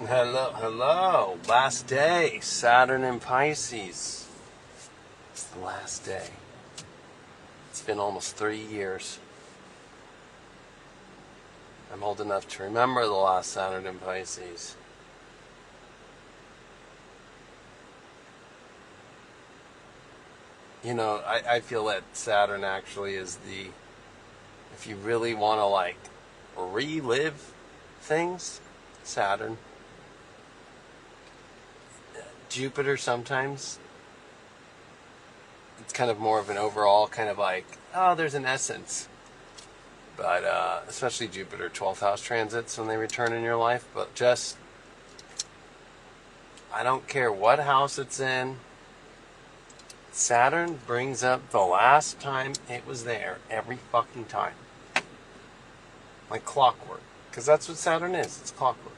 Hello, hello. Last day. Saturn in Pisces. It's the last day. It's been almost 3 years. I'm old enough to remember the last Saturn in Pisces. You know, I feel that Saturn actually is if you really want to relive things, Saturn. Jupiter sometimes, it's kind of more of an overall kind of there's an essence. But especially Jupiter 12th house transits when they return in your life. But I don't care what house it's in. Saturn brings up the last time it was there every fucking time. Like clockwork. Because that's what Saturn is. It's clockwork.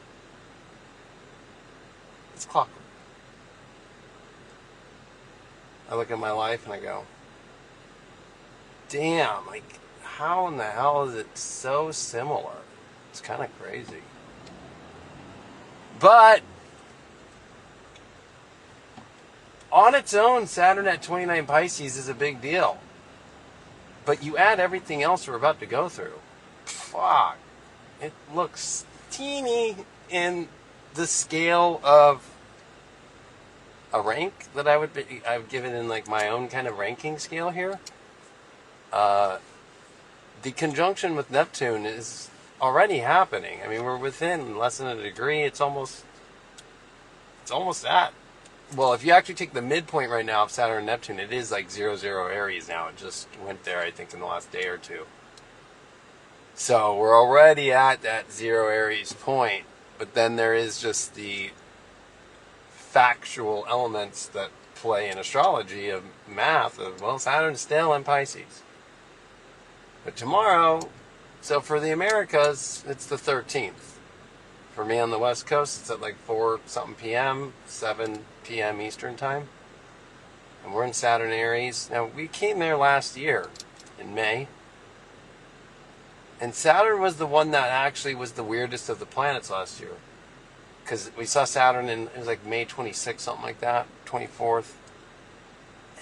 It's clockwork. I look at my life and I go, damn, how in the hell is it so similar? It's kind of crazy. But on its own, Saturn at 29 Pisces is a big deal. But you add everything else we're about to go through. Fuck. It looks teeny in the scale of a rank that I've given in my own kind of ranking scale here. The conjunction with Neptune is already happening. I mean, we're within less than a degree. It's almost at. Well, if you actually take the midpoint right now of Saturn and Neptune, it is 0-0 Aries now. It just went there, I think, in the last day or two. So we're already at that 0 Aries point. But then there is just the factual elements that play in astrology of math of, Saturn's still in Pisces. But tomorrow, so for the Americas, it's the 13th. For me on the West Coast, it's at 4 something p.m., 7 p.m. Eastern time. And we're in Saturn Aries. Now, we came there last year in May. And Saturn was the one that actually was the weirdest of the planets last year. Because we saw Saturn it was May 26th, something like that, 24th.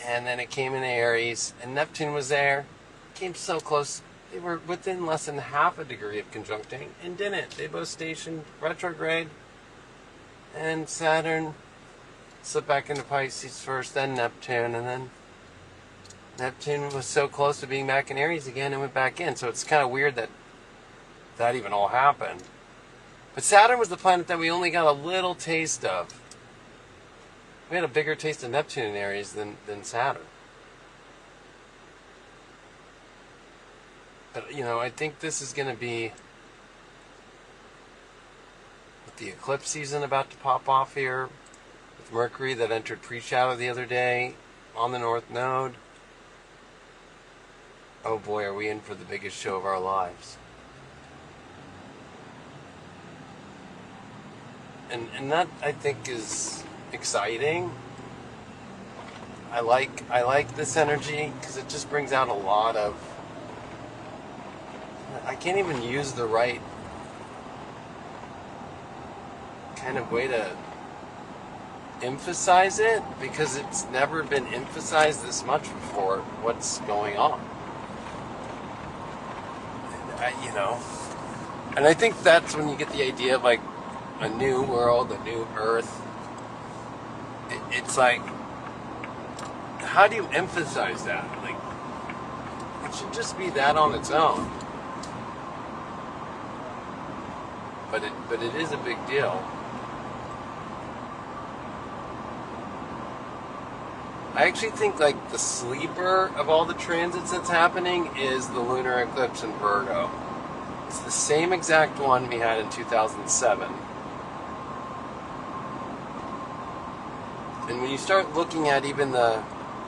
And then it came in Aries, and Neptune was there. Came so close. They were within less than half a degree of conjuncting, and didn't. They both stationed retrograde. And Saturn slipped back into Pisces first, then Neptune, and then Neptune was so close to being back in Aries again and went back in. So it's kind of weird that even all happened. But Saturn was the planet that we only got a little taste of. We had a bigger taste of Neptune in Aries than Saturn. But, I think this is going to be with the eclipse season about to pop off here, with Mercury that entered pre-shadow the other day on the North Node. Oh boy, are we in for the biggest show of our lives. And that, I think, is exciting. I like this energy because it just brings out a lot of... I can't even use the right kind of way to emphasize it because it's never been emphasized this much before what's going on. And I think that's when you get the idea of a new world, a new Earth. It's how do you emphasize that? It should just be that on its own. But it is a big deal. I actually think the sleeper of all the transits that's happening is the lunar eclipse in Virgo. It's the same exact one we had in 2007. And when you start looking at even the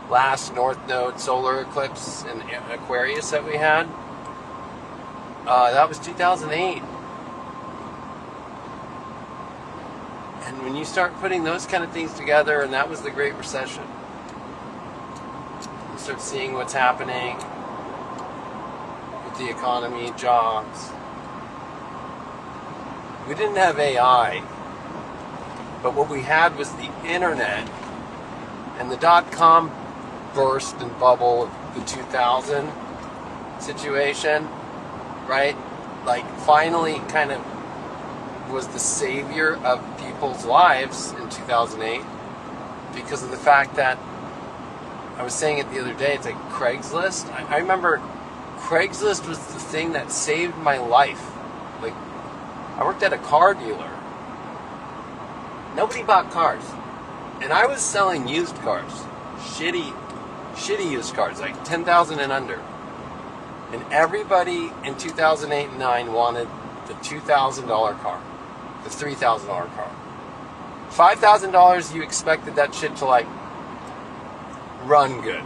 last North Node solar eclipse in Aquarius that we had, that was 2008. And when you start putting those kind of things together, and that was the Great Recession, you start seeing what's happening with the economy, jobs. We didn't have AI But what we had was the internet and the dot-com burst and bubble of the 2000 situation, right? Like finally kind of was the savior of people's lives in 2008 because of the fact that I was saying it the other day, it's like Craigslist. I remember Craigslist was the thing that saved my life. Like, I worked at a car dealer. Nobody bought cars. And I was selling used cars. Shitty used cars, like 10,000 and under. And everybody in 2008 and 9 wanted the $2,000 car, the $3,000 car. $5,000, you expected that shit to like run good.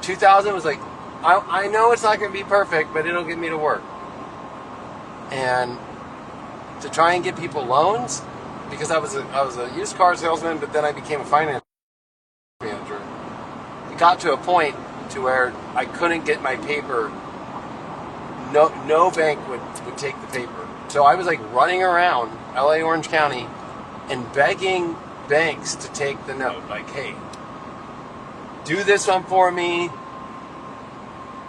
2,000 was like, I know it's not going to be perfect, but it'll get me to work. And to try and get people loans, because I was a used car salesman, but then I became a finance manager. It got to a point to where I couldn't get my paper. No bank would take the paper. So I was like running around LA, Orange County and begging banks to take the note. Like, hey, do this one for me.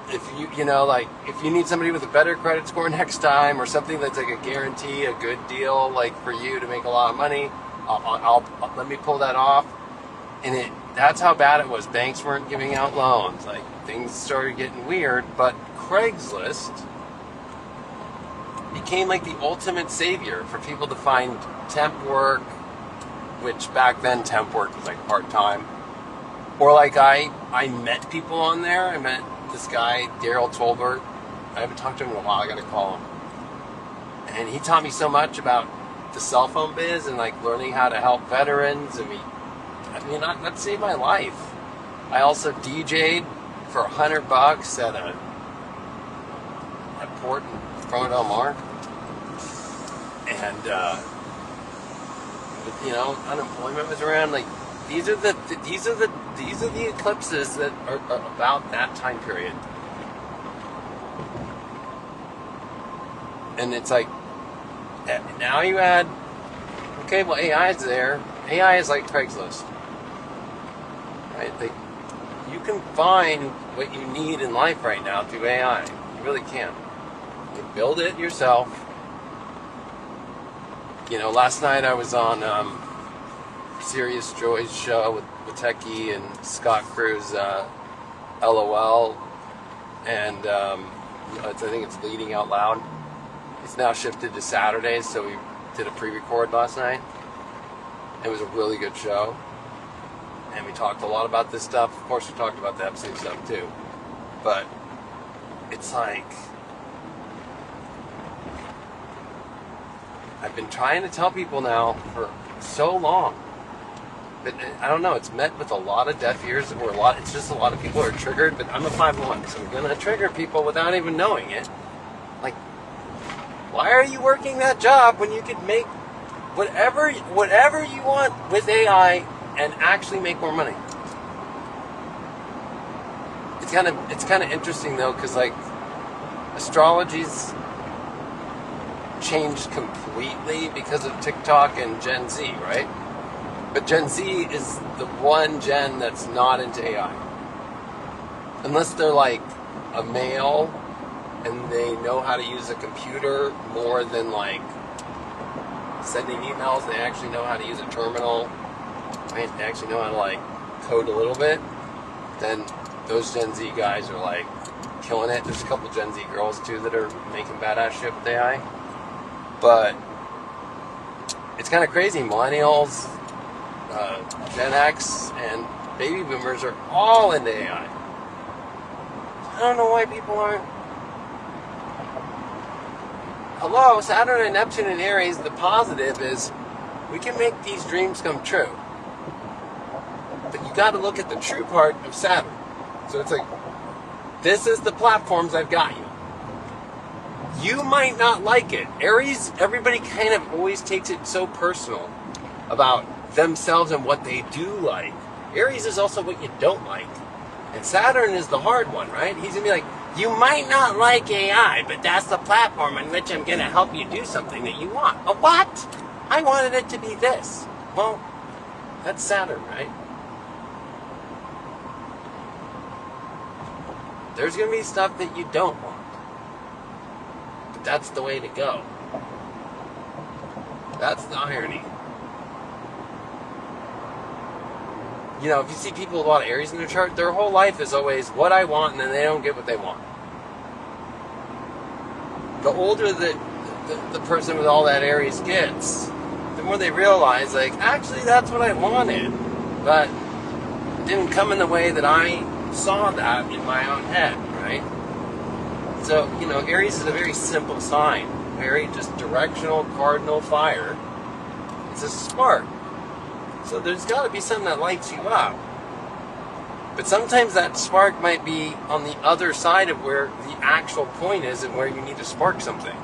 If if you need somebody with a better credit score next time or something that's like a guarantee, a good deal, like for you to make a lot of money, I'll let me pull that off. And that's how bad it was. Banks weren't giving out loans. Like things started getting weird, but Craigslist became like the ultimate savior for people to find temp work, which back then temp work was like part-time. Or like I met people on there. I met this guy, Daryl Tolbert. I haven't talked to him in a while. I got to call him. And he taught me so much about the cell phone biz and like learning how to help veterans. That saved my life. I also DJ'd for $100 at a port in Corona del Mar. And unemployment was around. Like these are the eclipses that are about that time period. And it's like now you add, okay, well AI is there. AI is like Craigslist, right? Like you can find what you need in life right now through AI. You really can. You build it yourself. Last night I was on Serious Joy's show with Techie and Scott Cruz, LOL, and I think it's Leading Out Loud. It's now shifted to Saturdays, so we did a pre-record last night. It was a really good show, and we talked a lot about this stuff. Of course, we talked about the Epstein stuff too, but it's like I've been trying to tell people now for so long, but I don't know, it's met with a lot of deaf ears, it's just a lot of people are triggered, but I'm a 5-1, so I'm going to trigger people without even knowing it. Like, why are you working that job when you could make whatever you want with AI and actually make more money? It's kind of interesting though, because like astrology's changed completely because of TikTok and Gen Z, right? But Gen Z is the one gen that's not into AI. Unless they're like a male and they know how to use a computer more than like sending emails, they actually know how to use a terminal, right? They actually know how to like code a little bit, then those Gen Z guys are like killing it. There's a couple Gen Z girls too that are making badass shit with AI. But it's kind of crazy. Millennials, Gen X, and baby boomers are all into AI. I don't know why people aren't. Hello, Saturn and Neptune and Aries, the positive is we can make these dreams come true. But you got to look at the true part of Saturn. So it's like, this is the platforms I've got you. You might not like it. Aries, everybody kind of always takes it so personal about themselves and what they do like. Aries is also what you don't like. And Saturn is the hard one, right? He's going to be like, you might not like AI, but that's the platform on which I'm going to help you do something that you want. A what? I wanted it to be this. Well, That's Saturn, right? There's going to be stuff that you don't want. But that's the way to go. That's the irony. You know, if you see people with a lot of Aries in their chart, their whole life is always what I want, and then they don't get what they want. The older the person with all that Aries gets, the more they realize, like, actually that's what I wanted, but it didn't come in the way that I saw that in my own head, right? So, you know, Aries is a very simple sign. Very just directional, cardinal fire. It's a spark. So there's got to be something that lights you up. But sometimes that spark might be on the other side of where the actual point is and where you need to spark something.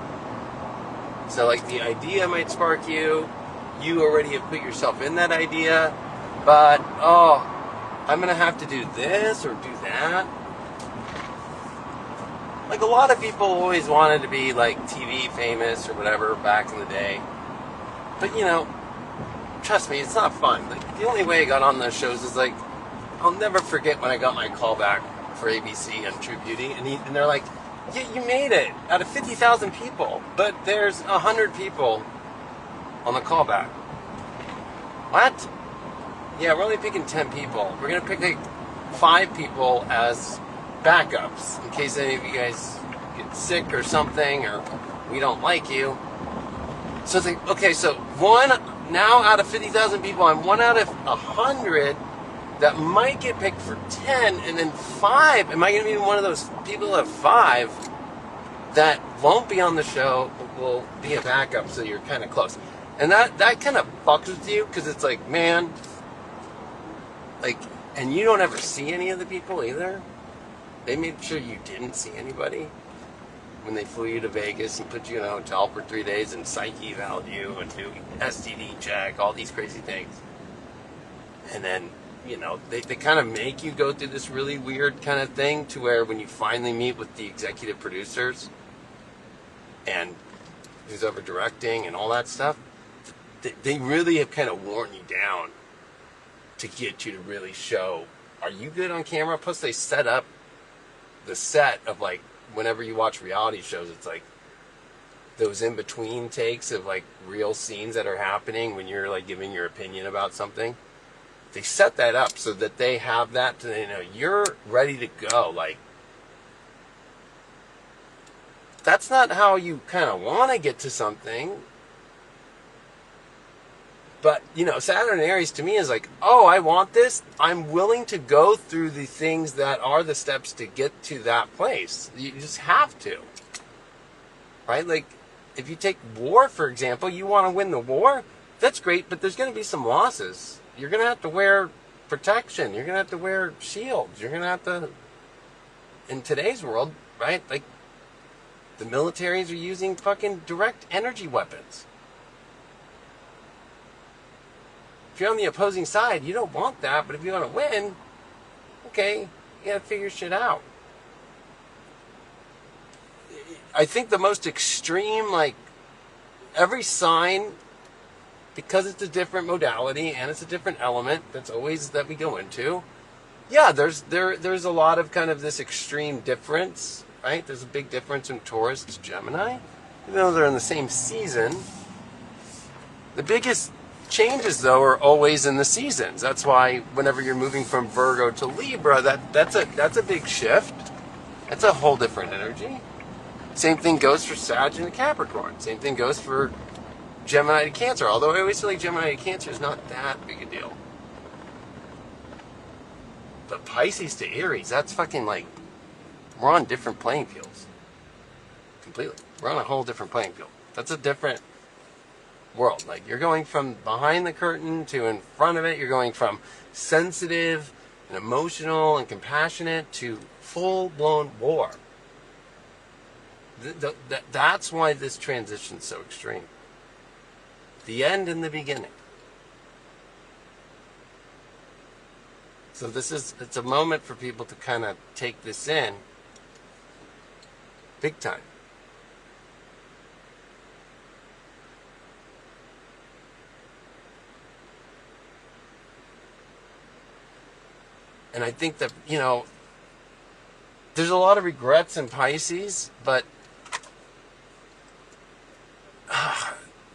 So like the idea might spark you. You already have put yourself in that idea. But, I'm going to have to do this or do that. Like a lot of people always wanted to be like TV famous or whatever back in the day. But you know, trust me, it's not fun. Like the only way I got on those shows is like, I'll never forget when I got my call back for ABC on True Beauty, and they're like, yeah, you made it out of 50,000 people, but there's 100 people on the callback. What? Yeah, we're only picking 10 people. We're going to pick like 5 people as backups in case any of you guys get sick or something, or we don't like you. So it's like, okay, so one now out of 50,000 people, I'm 1 out of 100 that might get picked for 10, and then 5. Am I going to be one of those people of 5 that won't be on the show, but will be a backup? So you're kind of close, and that kind of fucks with you because it's like, man, like, and you don't ever see any of the people either. They made sure you didn't see anybody when they flew you to Vegas and put you in a hotel for 3 days and psyche evaluated you and do STD check, all these crazy things. And then, you know, they kind of make you go through this really weird kind of thing to where when you finally meet with the executive producers and who's over directing and all that stuff, they really have kind of worn you down to get you to really show, are you good on camera? Plus they set up the set of like, whenever you watch reality shows, it's like those in-between takes of like real scenes that are happening when you're like giving your opinion about something. They set that up so that they have that to, you know, you're ready to go. Like, that's not how you kind of want to get to something. But, you know, Saturn and Aries to me is like, oh, I want this. I'm willing to go through the things that are the steps to get to that place. You just have to. Right? Like, if you take war, for example, you want to win the war, that's great, but there's going to be some losses. You're going to have to wear protection. You're going to have to wear shields. You're going to have to, in today's world, right? Like, the militaries are using fucking direct energy weapons. If you're on the opposing side, you don't want that, but if you want to win, okay, you gotta figure shit out. I think the most extreme, like, every sign, because it's a different modality and it's a different element that's always that we go into, yeah, there's a lot of kind of this extreme difference, right? There's a big difference in Taurus to Gemini, even though they're in the same season. The biggest changes, though, are always in the seasons. That's why whenever you're moving from Virgo to Libra, that's a big shift. That's a whole different energy. Same thing goes for Sag and Capricorn. Same thing goes for Gemini to Cancer. Although I always feel like Gemini to Cancer is not that big a deal. But Pisces to Aries, that's fucking like, we're on different playing fields. Completely. We're on a whole different playing field. That's a different world. Like, you're going from behind the curtain to in front of it. You're going from sensitive and emotional and compassionate to full-blown war. That's why this transition's so extreme. The end and the beginning. So it's a moment for people to kind of take this in big time. And I think that, there's a lot of regrets in Pisces, but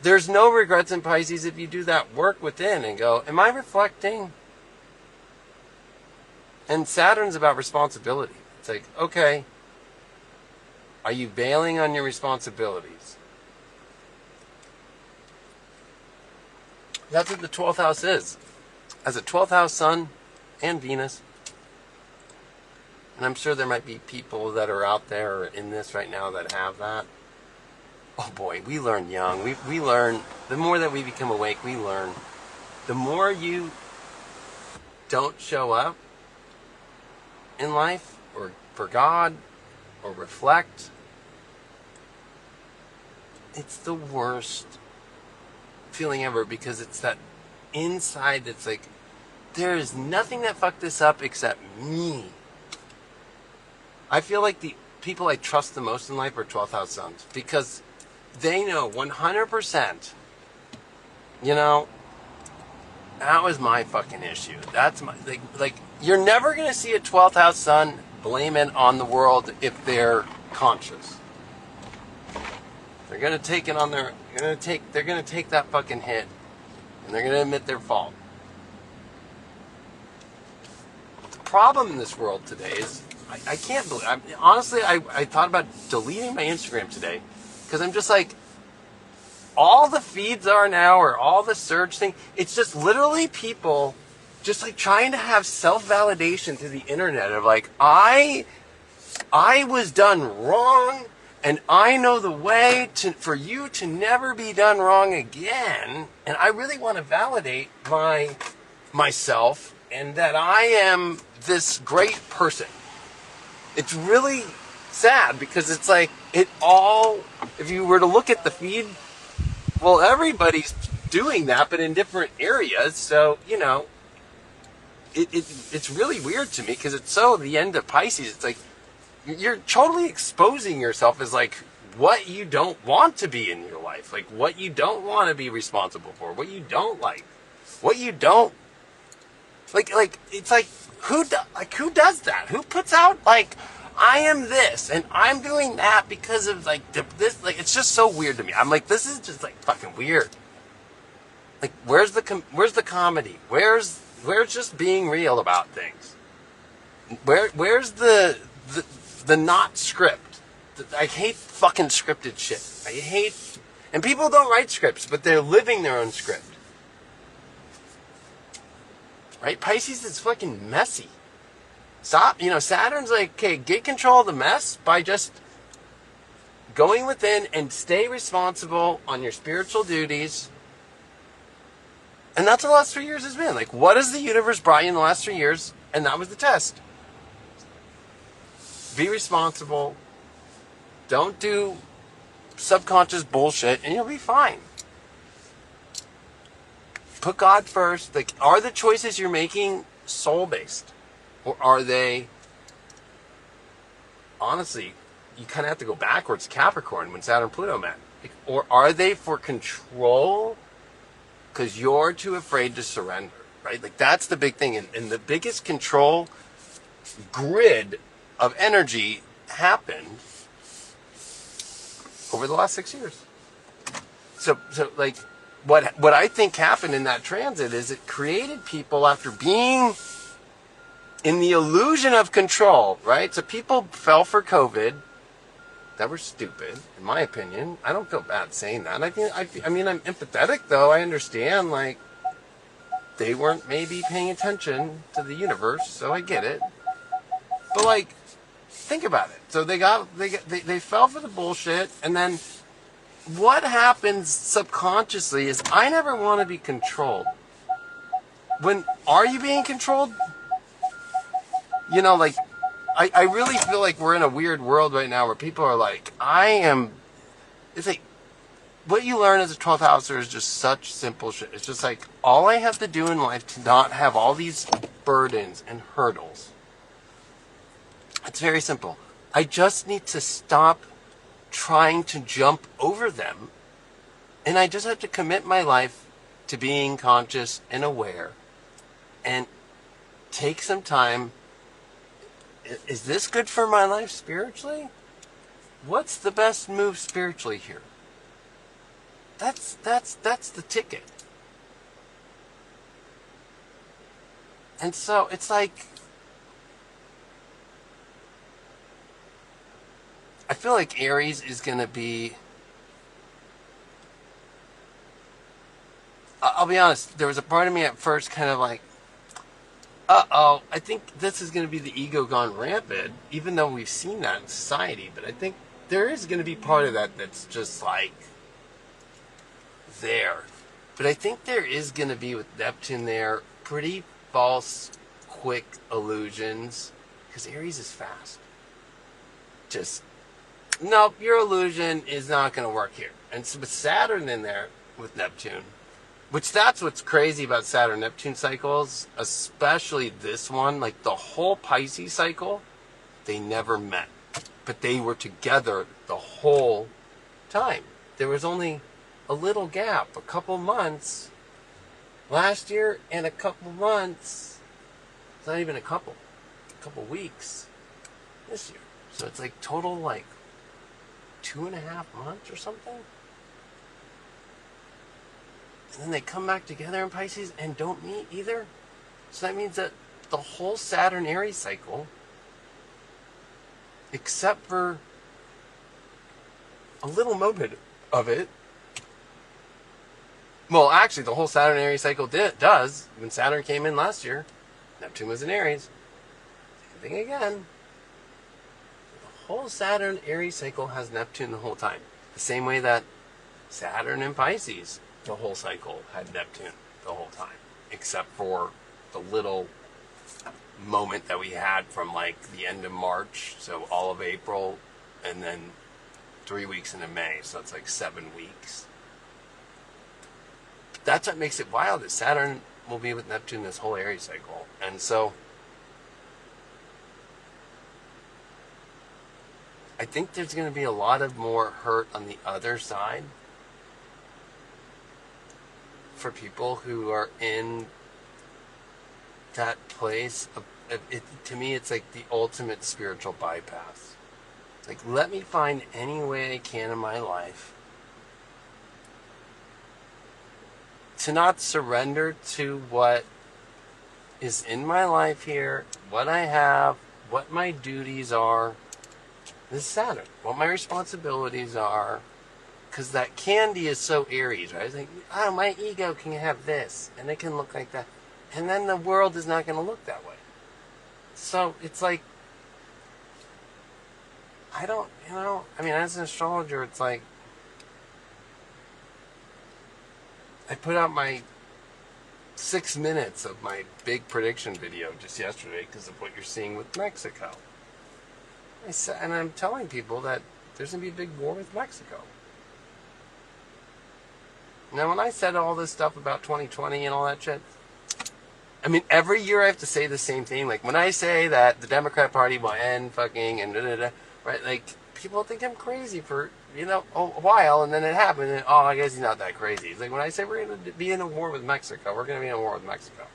there's no regrets in Pisces if you do that work within and go, am I reflecting? And Saturn's about responsibility. It's like, okay, are you bailing on your responsibilities? That's what the 12th house is. As a 12th house sun and Venus. And I'm sure there might be people that are out there in this right now that have that. Oh boy, we learn young. We learn, the more that we become awake, we learn. The more you don't show up in life, or for God, or reflect, it's the worst feeling ever, because it's that inside that's like, there is nothing that fucked this up except me. I feel like the people I trust the most in life are 12th house suns, because they know 100%, that was my fucking issue. That's my, like you're never going to see a 12th house sun blame it on the world if they're conscious. They're going to take it on they're going to take that fucking hit, and they're going to admit their fault. The problem in this world today is, I can't believe, honestly, I thought about deleting my Instagram today, because I'm just like, all the feeds are now, or all the search thing, it's just literally people just like trying to have self-validation through the internet of like, I was done wrong, and I know the way for you to never be done wrong again, and I really want to validate myself and that I am this great person. It's really sad, because it's like, if you were to look at the feed, well, everybody's doing that, but in different areas. So, it's really weird to me, because it's so the end of Pisces. It's like, you're totally exposing yourself as like what you don't want to be in your life, like what you don't want to be responsible for, what you don't like, what you don't like it's like, who does that? Who puts out like, I am this and I'm doing that because of like this? Like, it's just so weird to me. I'm like, this is just like fucking weird. Like, where's the comedy? Where's just being real about things? Where's the not script? I hate fucking scripted shit. And people don't write scripts, but they're living their own script. Right? Pisces is fucking messy. Saturn's like, okay, get control of the mess by just going within and stay responsible on your spiritual duties. And that's what the last 3 years has been. Like, what has the universe brought you in the last 3 years? And that was the test. Be responsible. Don't do subconscious bullshit, and you'll be fine. Put God first. Like, are the choices you're making soul-based? Or are they, honestly, you kind of have to go backwards, Capricorn, when Saturn and Pluto met. Like, or are they for control because you're too afraid to surrender, right? Like, that's the big thing. And the biggest control grid of energy happened over the last 6 years. So like, what I think happened in that transit is it created people after being in the illusion of control, right? So people fell for COVID that were stupid, in my opinion. I don't feel bad saying that. I mean, I'm empathetic, though. I understand, like, they weren't maybe paying attention to the universe, so I get it. But, like, think about it. So they fell for the bullshit, and then what happens subconsciously is, I never want to be controlled. Are you being controlled? Like, I really feel like we're in a weird world right now where people are like, it's like, what you learn as a 12th houser is just such simple shit. It's just like, all I have to do in life to not have all these burdens and hurdles. It's very simple. I just need to stop trying to jump over them, and I just have to commit my life to being conscious and aware, and take some time. Is this good for my life spiritually? What's the best move spiritually here? That's the ticket. And so it's like, I feel like Aries is going to be, I'll be honest, there was a part of me at first kind of like, uh-oh, I think this is going to be the ego gone rampant, even though we've seen that in society. But I think there is going to be part of that that's just like there. But I think there is going to be with Neptune there pretty false, quick illusions, because Aries is fast. Just, nope, your illusion is not going to work here. And so with Saturn in there with Neptune, which that's what's crazy about Saturn-Neptune cycles, especially this one, like the whole Pisces cycle, they never met. But they were together the whole time. There was only a little gap, a couple months last year and a couple months, it's not even a couple weeks this year. So it's like total like 2.5 months or something. And then they come back together in Pisces and don't meet either. So that means that the whole Saturn Aries cycle, except for a little moment of it, well, actually, the whole Saturn Aries cycle does. When Saturn came in last year, Neptune was in Aries. Same thing again. The whole Saturn Aries cycle has Neptune the whole time. The same way that Saturn in Pisces, the whole cycle had Neptune the whole time, except for the little moment that we had from like the end of March, so all of April, and then 3 weeks into May, so it's like 7 weeks. That's what makes it wild, is Saturn will be with Neptune this whole Aries cycle. And so I think there's going to be a lot of more hurt on the other side for people who are in that place of, to me, it's like the ultimate spiritual bypass. Like, let me find any way I can in my life to not surrender to what is in my life here, what I have, what my duties are. This is Saturn. What my responsibilities are. Because that candy is so Aries, right? It's like, oh, my ego can have this, and it can look like that. And then the world is not going to look that way. So it's like, I don't, I mean, as an astrologer, it's like, I put out my 6 minutes of my big prediction video just yesterday because of what you're seeing with Mexico. And I'm telling people that there's going to be a big war with Mexico. Now, when I said all this stuff about 2020 and all that shit, I mean, every year I have to say the same thing. Like, when I say that the Democrat Party will end fucking and da-da-da, right? Like, people think I'm crazy for, a while, and then it happened, and, oh, I guess he's not that crazy. It's like, when I say we're going to be in a war with Mexico, we're going to be in a war with Mexico.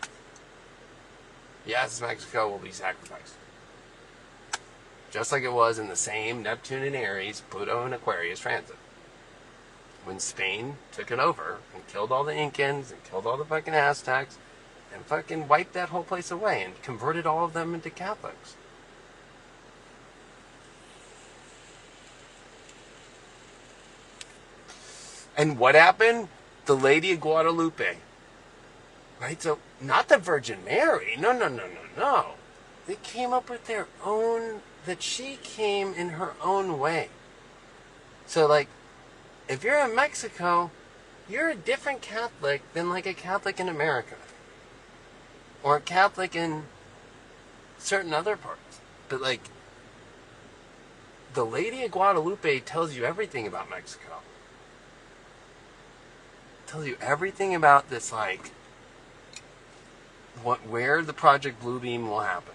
Yes, Mexico will be sacrificed. Just like it was in the same Neptune and Aries, Pluto and Aquarius transit. When Spain took it over and killed all the Incans and killed all the fucking Aztecs and fucking wiped that whole place away and converted all of them into Catholics. And what happened? The Lady of Guadalupe. Right? So, not the Virgin Mary. No. They came up with their own, that she came in her own way. So, like, if you're in Mexico, you're a different Catholic than like a Catholic in America. Or a Catholic in certain other parts. But like, the Lady of Guadalupe tells you everything about Mexico. Tells you everything about this, like, where the Project Bluebeam will happen.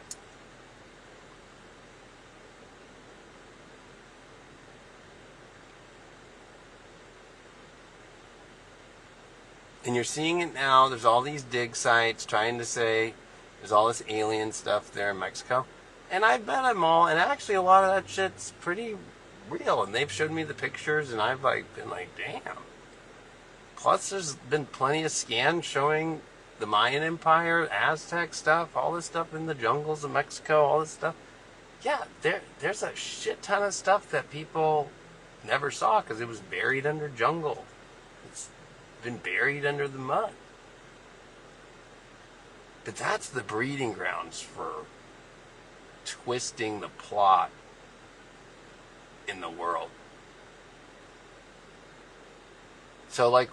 And you're seeing it now. There's all these dig sites trying to say There's all this alien stuff there in Mexico. And I've been at them all, and actually a lot of that shit's pretty real. And they've showed me the pictures, and I've like been like, damn. Plus, there's been plenty of scans showing the Mayan Empire, Aztec stuff, all this stuff in the jungles of Mexico, all this stuff. Yeah, there's a shit ton of stuff that people never saw because it was buried under jungle. It's been buried under the mud. But that's the breeding grounds for twisting the plot in the world. So, like,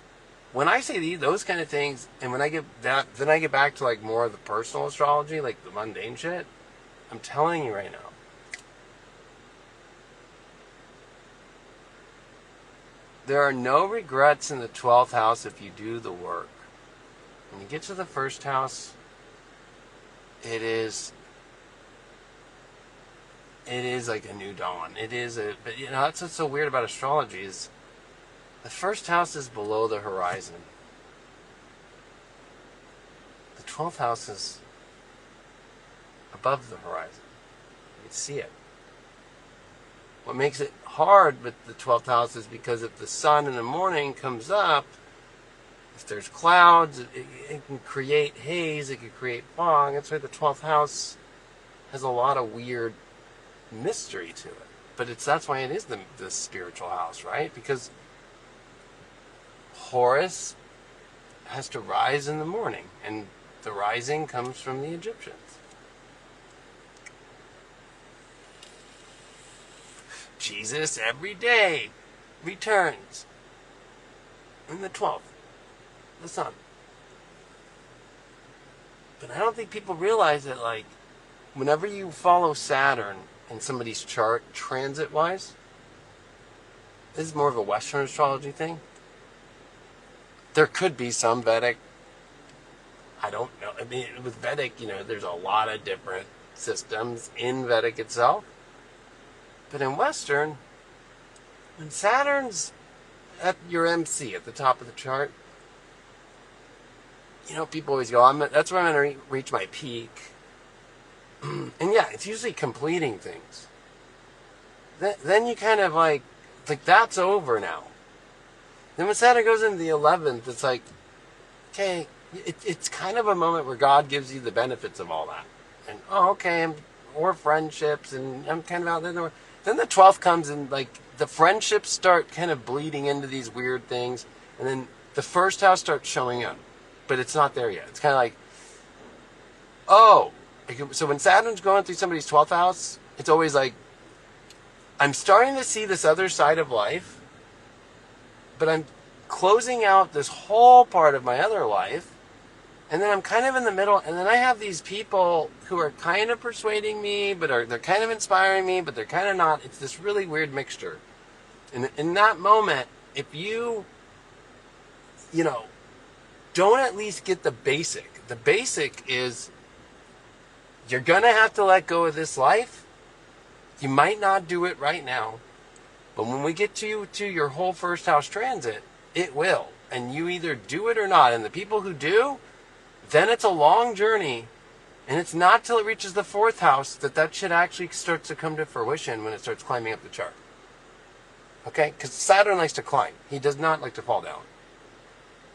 when I say those kind of things, and when I get that, then I get back to like more of the personal astrology, like the mundane shit. I'm telling you right now, there are no regrets in the 12th house if you do the work. When you get to the first house, it is like a new dawn. But you know, that's what's so weird about astrology is the first house is below the horizon. The 12th house is above the horizon. You can see it. What makes it hard with the 12th house is because if the sun in the morning comes up, if there's clouds, it can create haze, it can create fog. That's why the 12th house has a lot of weird mystery to it. But that's why it is the spiritual house, right? Because Horus has to rise in the morning, and the rising comes from the Egyptians. Jesus every day returns in the 12th, the sun. But I don't think people realize that, like, whenever you follow Saturn in somebody's chart, transit-wise, this is more of a Western astrology thing. There could be some Vedic. I don't know. I mean, with Vedic, you know, there's a lot of different systems in Vedic itself. But in Western, when Saturn's at your MC, at the top of the chart, you know, people always go, that's where I'm going to reach my peak. And yeah, it's usually completing things. Then you kind of like that's over now. Then when Saturn goes into the 11th, it's like, okay, it's kind of a moment where God gives you the benefits of all that. And, okay, or friendships, and I'm kind of out there. Then the 12th comes, and like the friendships start kind of bleeding into these weird things. And then the first house starts showing up. But it's not there yet. It's kind of like, oh. So when Saturn's going through somebody's 12th house, it's always like, I'm starting to see this other side of life, but I'm closing out this whole part of my other life, and then I'm kind of in the middle, and then I have these people who are kind of persuading me, but they're kind of inspiring me, but they're kind of not. It's this really weird mixture. And in that moment, if you know, don't at least get the basic. The basic is you're going to have to let go of this life. You might not do it right now. But when we get to your whole first house transit, it will. And you either do it or not. And the people who do, then it's a long journey. And it's not till it reaches the 4th house that shit actually starts to come to fruition when it starts climbing up the chart. Okay? Because Saturn likes to climb. He does not like to fall down.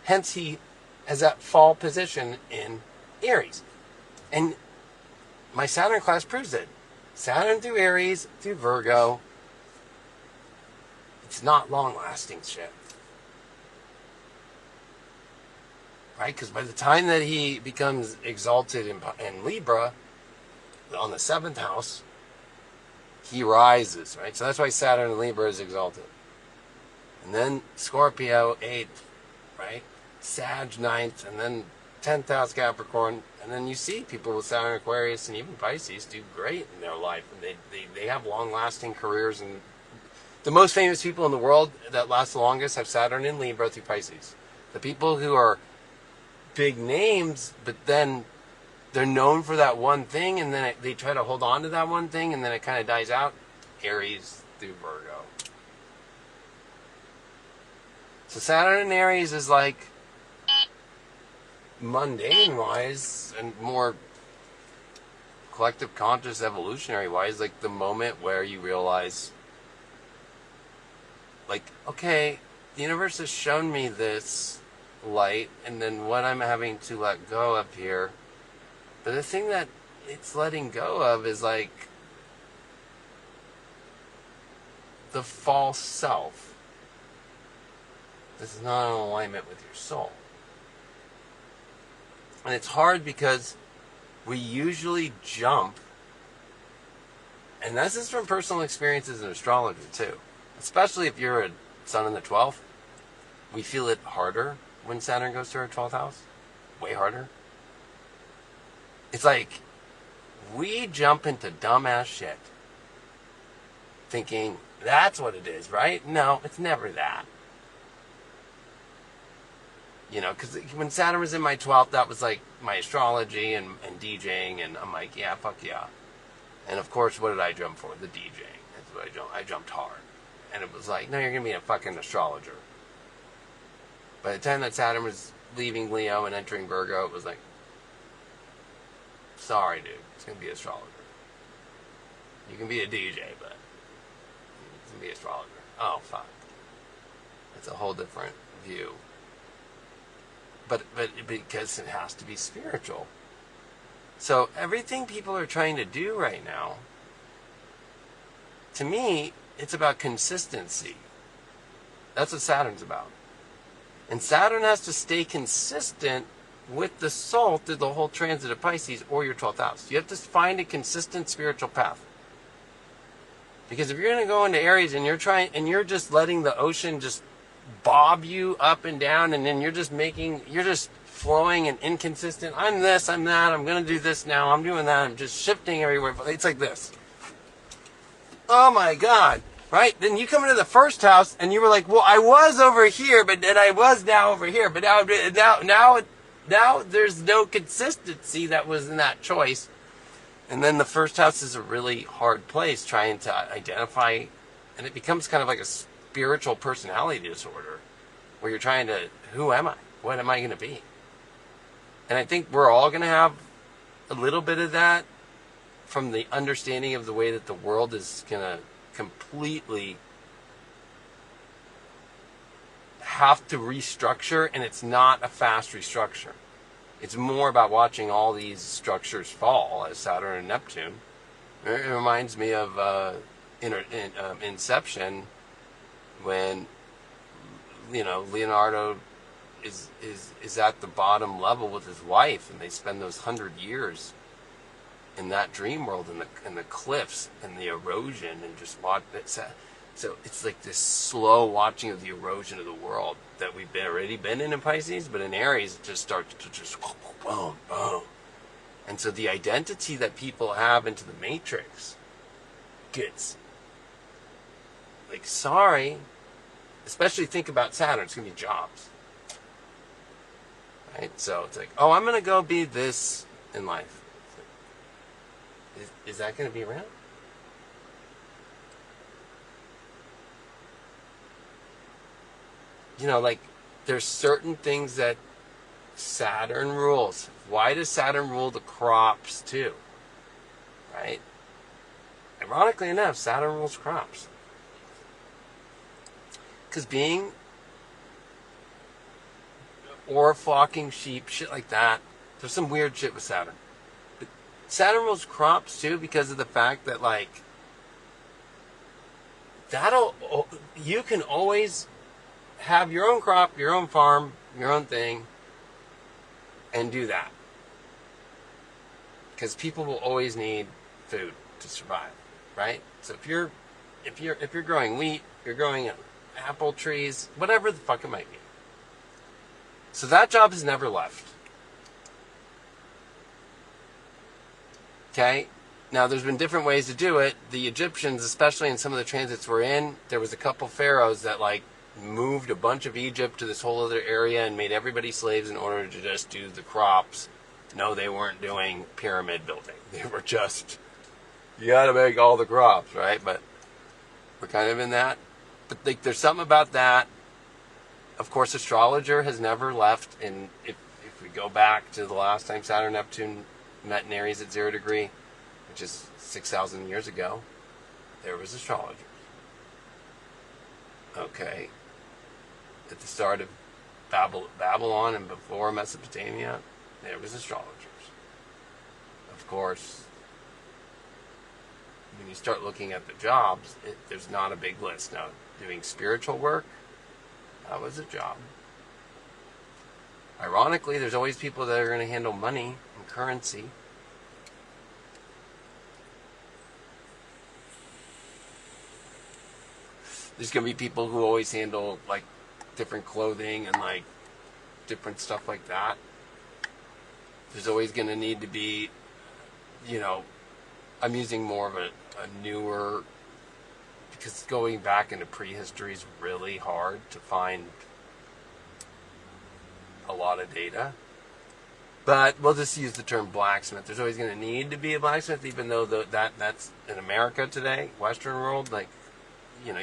Hence, he has that fall position in Aries. And my Saturn class proves it. Saturn through Aries, through Virgo. It's not long-lasting shit. Right? Because by the time that he becomes exalted in Libra, on the 7th house, he rises, right? So that's why Saturn in Libra is exalted. And then Scorpio, 8th, right? Sag, 9th, and then 10th house Capricorn. And then you see people with Saturn, Aquarius, and even Pisces do great in their life. And they have long-lasting careers. And the most famous people in the world that last the longest have Saturn in Libra through Pisces. The people who are big names, but then they're known for that one thing, and then they try to hold on to that one thing, and then it kind of dies out. Aries through Virgo. So Saturn in Aries is like mundane-wise and more collective conscious evolutionary wise, like the moment where you realize, like, okay, the universe has shown me this light, and then what I'm having to let go of here. But the thing that it's letting go of is like the false self. This is not in alignment with your soul. And it's hard because we usually jump, and this is from personal experiences in astrology too, especially if you're a sun in the 12th. We feel it harder when Saturn goes to our 12th house. Way harder. It's like we jump into dumbass shit thinking that's what it is, right? No, it's never that. You know, because when Saturn was in my 12th, that was like my astrology and DJing, and I'm like, yeah, fuck yeah. And of course, what did I jump for? The DJing. That's what I jumped. I jumped hard. And it was like, no, you're going to be a fucking astrologer. By the time that Saturn was leaving Leo and entering Virgo, it was like, sorry, dude, it's going to be astrologer. You can be a DJ, but it's going to be astrologer. Oh, fuck. It's a whole different view. But because it has to be spiritual. So everything people are trying to do right now, to me, it's about consistency. That's what Saturn's about. And Saturn has to stay consistent with the soul through the whole transit of Pisces or your 12th house. You have to find a consistent spiritual path. Because if you're going to go into Aries and you're just letting the ocean just bob you up and down, and then you're just flowing and inconsistent. I'm this, I'm that, I'm going to do this now, I'm doing that, I'm just shifting everywhere. But it's like this. Oh my God. Right? Then you come into the first house and you were like, well, I was over here, but then I was now over here. But now there's no consistency that was in that choice. And then the first house is a really hard place trying to identify, and it becomes kind of like a spiritual personality disorder where you're trying to, who am I? What am I going to be? And I think we're all going to have a little bit of that from the understanding of the way that the world is going to completely have to restructure, and it's not a fast restructure. It's more about watching all these structures fall as Saturn and Neptune. It reminds me of Inception, when Leonardo is at the bottom level with his wife, and they spend those 100 years in that dream world, and the cliffs and the erosion, and just watch it. So it's like this slow watching of the erosion of the world that we've already been in Pisces, but in Aries it just starts to just boom, boom. And so the identity that people have into the matrix gets like, sorry, especially think about Saturn, it's going to be jobs. Right? So it's like, oh, I'm going to go be this in life. Is that going to be around? Like, there's certain things that Saturn rules. Why does Saturn rule the crops too? Right? Ironically enough, Saturn rules crops. Because or flocking sheep, shit like that. There's some weird shit with Saturn. But Saturn rules crops too, because of the fact that, like, you can always have your own crop, your own farm, your own thing, and do that. Because people will always need food to survive, right? So if you're growing wheat, you're growing apple trees, whatever the fuck it might be. So that job has never left. Okay? Now, there's been different ways to do it. The Egyptians, especially in some of the transits we're in, there was a couple pharaohs that, like, moved a bunch of Egypt to this whole other area and made everybody slaves in order to just do the crops. No, they weren't doing pyramid building. They were just, you gotta make all the crops, right? But we're kind of in that. But there's something about that. Of course, Astrologer has never left. And if we go back to the last time Saturn and Neptune met in Aries at 0 degree, which is 6,000 years ago, there was astrologers. Okay. At the start of Babylon and before Mesopotamia, there was astrologers. Of course, when you start looking at the jobs, there's not a big list. Now, doing spiritual work, that was a job. Ironically, there's always people that are going to handle money and currency. There's going to be people who always handle, like, different clothing and, like, different stuff like that. There's always going to need to be, you know, I'm using more of a newer, because going back into prehistory is really hard to find a lot of data. But we'll just use the term blacksmith. There's always going to need to be a blacksmith, even though that's in America today, Western world. Like, you know,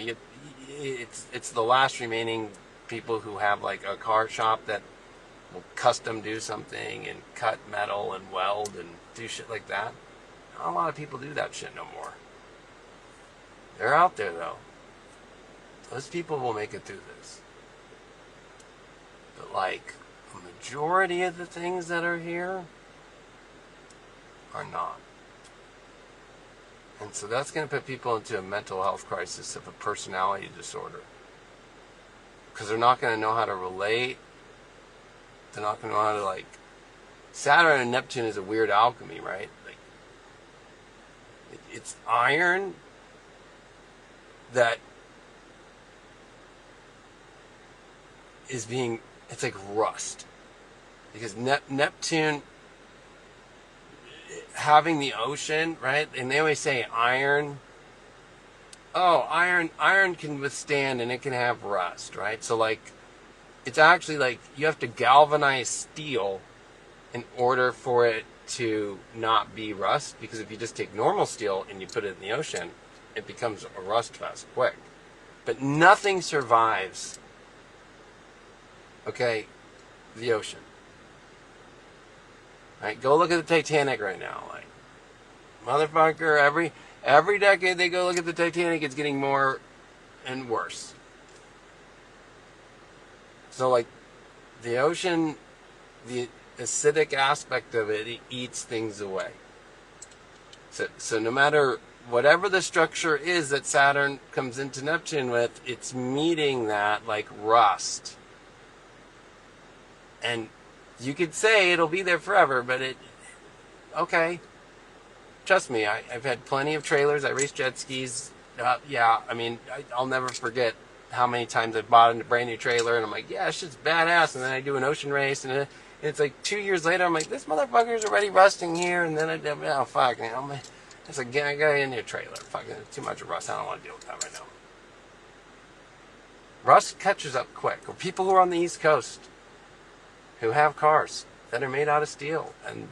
it's the last remaining people who have like a car shop that will custom do something and cut metal and weld and do shit like that. Not a lot of people do that shit no more. They're out there though. Those people will make it through this. But like a majority of the things that are here are not. And so that's going to put people into a mental health crisis of a personality disorder. Because they're not going to know how to relate. They're not going to know how to, like... Saturn and Neptune is a weird alchemy, right? Like, it's iron that is being... It's like rust. Because Neptune... having the ocean, right? And they always say iron. Oh, iron can withstand and it can have rust, right? So like, it's actually like you have to galvanize steel in order for it to not be rust. Because if you just take normal steel and you put it in the ocean, it becomes a rust fest quick. But nothing survives, okay, the ocean. Right, go look at the Titanic right now. Like, motherfucker, every decade they go look at the Titanic, it's getting more and worse. So, like, the ocean, the acidic aspect of it eats things away. So no matter whatever the structure is that Saturn comes into Neptune with, it's meeting that like rust. And you could say it'll be there forever, but okay. Trust me, I've had plenty of trailers. I race jet skis. Yeah, I mean, I'll never forget how many times I've bought a brand new trailer, and I'm like, yeah, this shit's badass. And then I do an ocean race, and it's like 2 years later, I'm like, this motherfucker's already rusting here. And then oh, fuck, you know, it's like, I got in your trailer. Fucking too much rust. I don't want to deal with that right now. Rust catches up quick. Or people who are on the East Coast who have cars that are made out of steel, and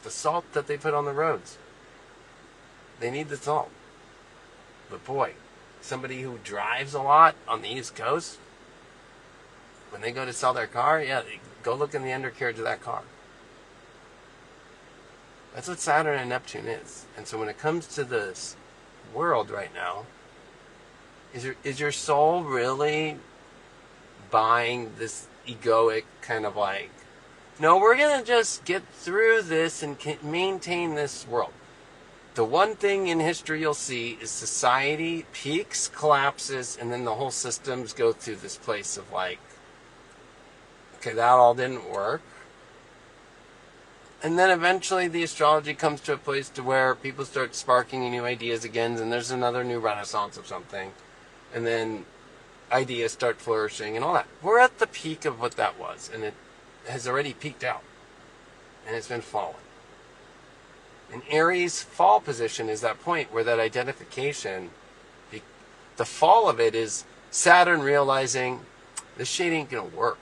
the salt that they put on the roads, they need the salt. But boy, somebody who drives a lot on the East Coast, when they go to sell their car, yeah, go look in the undercarriage of that car. That's what Saturn and Neptune is. And so when it comes to this world right now, is your soul really buying this egoic kind of like, no, we're going to just get through this and maintain this world? The one thing in history you'll see is society peaks, collapses, and then the whole systems go through this place of like, okay, that all didn't work. And then eventually the astrology comes to a place to where people start sparking new ideas again, and there's another new renaissance of something. And then ideas start flourishing and all that. We're at the peak of what that was, and it has already peaked out. And it's been falling. And Aries' fall position is that point where that identification, the fall of it is Saturn realizing this shit ain't going to work.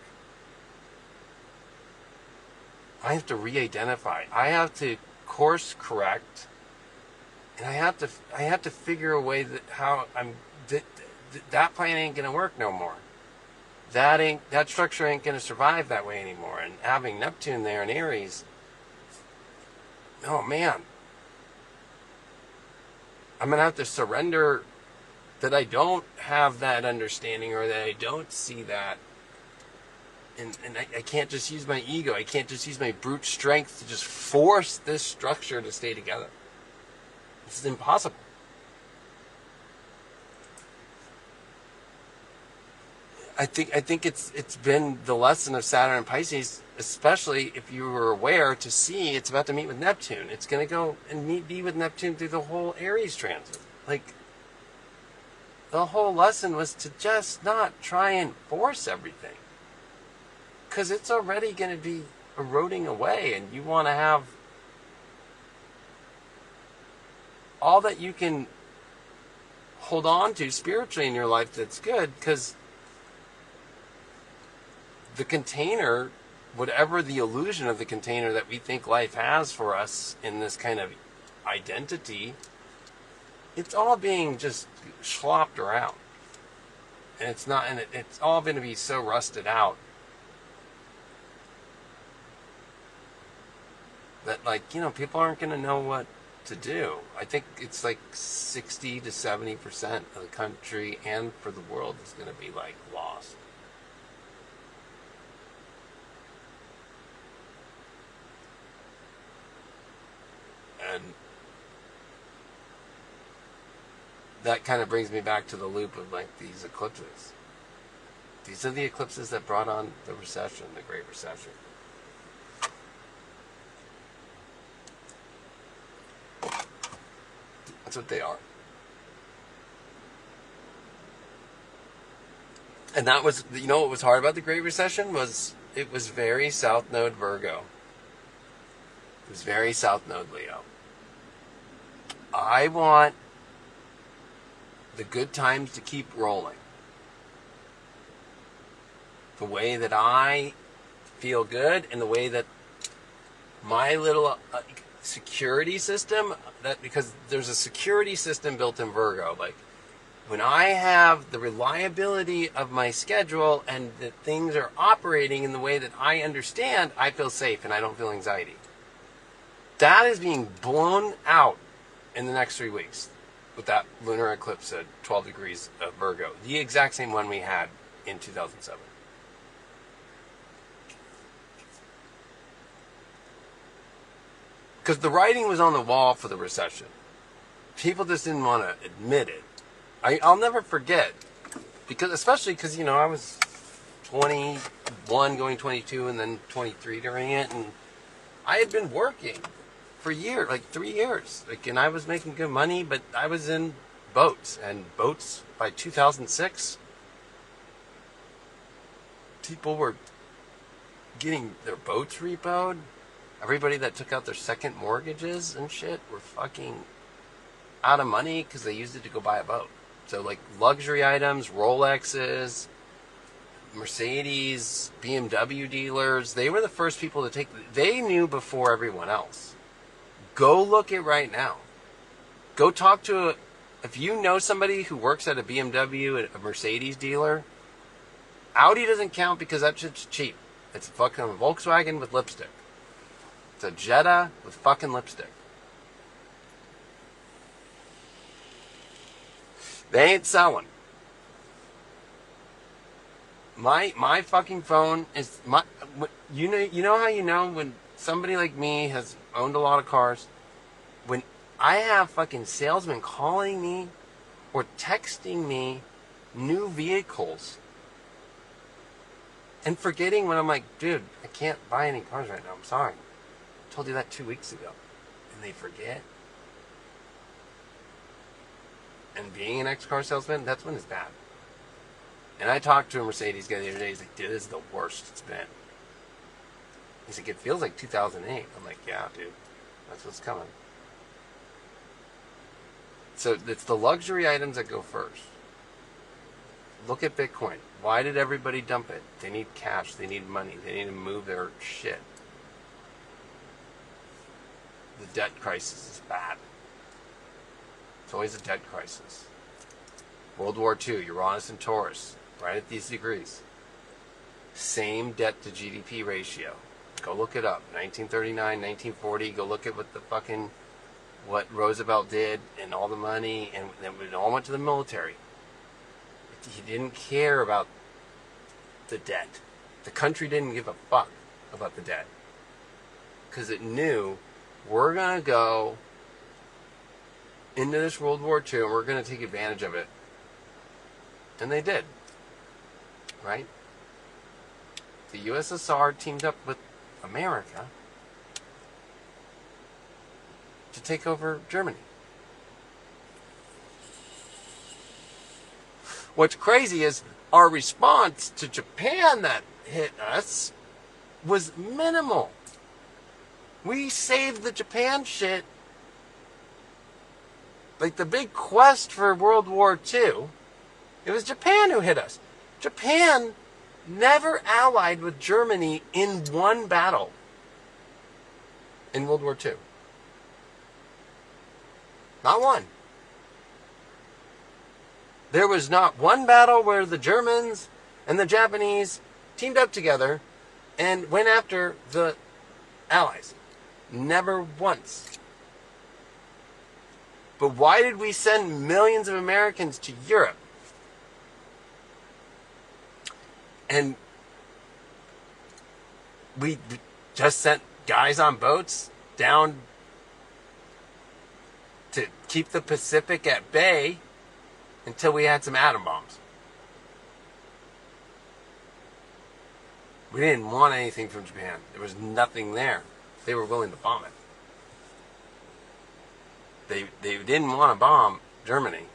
I have to re-identify. I have to course correct, and I have to figure a way that how that plan ain't gonna work no more. That structure ain't gonna survive that way anymore. And having Neptune there in Aries, oh man, I'm going to have to surrender that I don't have that understanding or that I don't see that. And I can't just use my ego. I can't just use my brute strength to just force this structure to stay together. This is impossible. I think it's been the lesson of Saturn and Pisces, especially if you were aware to see it's about to meet with Neptune. It's going to go and be with Neptune through the whole Aries transit. Like, the whole lesson was to just not try and force everything. Because it's already going to be eroding away, and you want to have all that you can hold on to spiritually in your life that's good, because the container, whatever the illusion of the container that we think life has for us in this kind of identity, it's all being just slopped around. And it's not, and it's all going to be so rusted out that, like, people aren't going to know what to do. I think it's like 60 to 70% of the country and for the world is going to be like lost. And that kind of brings me back to the loop of like these eclipses. These are the eclipses that brought on the recession, the Great Recession. That's what they are. And that was, what was hard about the Great Recession was it was very South Node Virgo. It was very South Node Leo. I want the good times to keep rolling. The way that I feel good and the way that my little security system, because there's a security system built in Virgo. Like, when I have the reliability of my schedule and that things are operating in the way that I understand, I feel safe and I don't feel anxiety. That is being blown out in the next 3 weeks with that lunar eclipse at 12 degrees of Virgo. The exact same one we had in 2007. Because the writing was on the wall for the recession. People just didn't want to admit it. I'll never forget. Especially because, I was 21 going 22 and then 23 during it. And I had been working for years, like 3 years. And I was making good money, but I was in boats. And boats, by 2006, people were getting their boats repoed. Everybody that took out their second mortgages and shit were fucking out of money because they used it to go buy a boat. So, like, luxury items, Rolexes, Mercedes, BMW dealers, they were the first people to take. They knew before everyone else. Go look it right now. Go talk to if you know somebody who works at a BMW, a Mercedes dealer. Audi doesn't count because that shit's cheap. It's a fucking Volkswagen with lipstick. It's a Jetta with fucking lipstick. They ain't selling. My fucking phone is you know how you know when somebody like me has owned a lot of cars? When I have fucking salesmen calling me or texting me new vehicles and forgetting when I'm like, dude, I can't buy any cars right now. I'm sorry. I told you that 2 weeks ago. And they forget. And being an ex-car salesman, that's when it's bad. And I talked to a Mercedes guy the other day. He's like, dude, this is the worst it's been. He's like, it feels like 2008. I'm like, yeah, dude. That's what's coming. So it's the luxury items that go first. Look at Bitcoin. Why did everybody dump it? They need cash. They need money. They need to move their shit. The debt crisis is bad. It's always a debt crisis. World War II, Uranus and Taurus, right at these degrees. Same debt to GDP ratio. Go look it up. 1939, 1940, go look at what the fucking what Roosevelt did and all the money, and then it all went to the military. He didn't care about the debt. The country didn't give a fuck about the debt because it knew we're going to go into this World War II and we're going to take advantage of it. And they did. Right? The USSR teamed up with America to take over Germany. What's crazy is our response to Japan that hit us was minimal. We saved the Japan shit. Like the big quest for World War II, it was Japan who hit us. Japan never allied with Germany in one battle in World War II. Not one. There was not one battle where the Germans and the Japanese teamed up together and went after the Allies. Never once. But why did we send millions of Americans to Europe? And we just sent guys on boats down to keep the Pacific at bay until we had some atom bombs. We didn't want anything from Japan. There was nothing there. They were willing to bomb it. They didn't want to bomb Germany.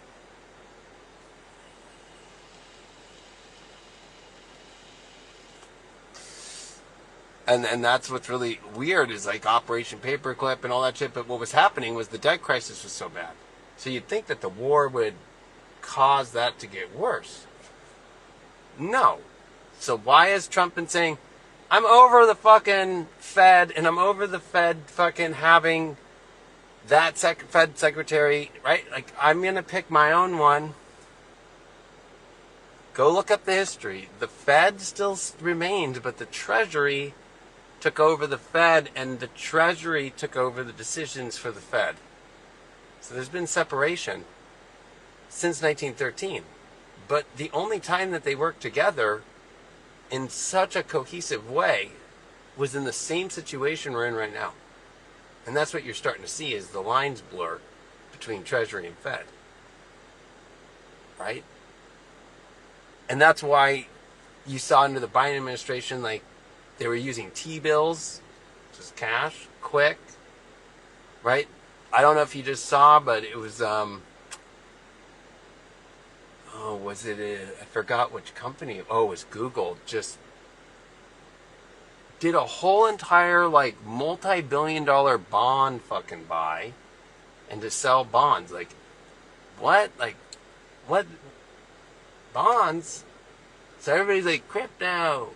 And that's what's really weird is like Operation Paperclip and all that shit. But what was happening was the debt crisis was so bad. So you'd think that the war would cause that to get worse. No. So why is Trump been saying, I'm over the fucking Fed and I'm over the Fed fucking having that Fed secretary, right? Like, I'm going to pick my own one. Go look up the history. The Fed still remained, but the Treasury took over the Fed and the Treasury took over the decisions for the Fed. So there's been separation since 1913. But the only time that they worked together in such a cohesive way was in the same situation we're in right now. And that's what you're starting to see is the lines blur between Treasury and Fed. Right? And that's why you saw under the Biden administration, like, they were using T-bills, just cash, quick. Right? I don't know if you just saw, but it was, I forgot which company. Oh, it was Google. Just did a whole entire, like, multi-billion-dollar bond fucking buy and to sell bonds. Like, what? Like, what? Bonds? So everybody's like, crypto.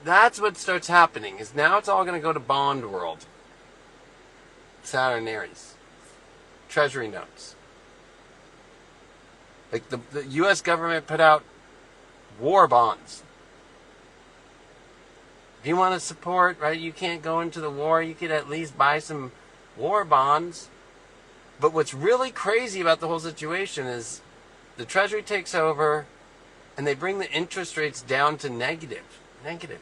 That's what starts happening, is now it's all going to go to bond world. Saturn, Aries. Treasury notes. Like, the U.S. government put out war bonds. If you want to support, right, you can't go into the war, you could at least buy some war bonds. But what's really crazy about the whole situation is the Treasury takes over and they bring the interest rates down to negative. Negative.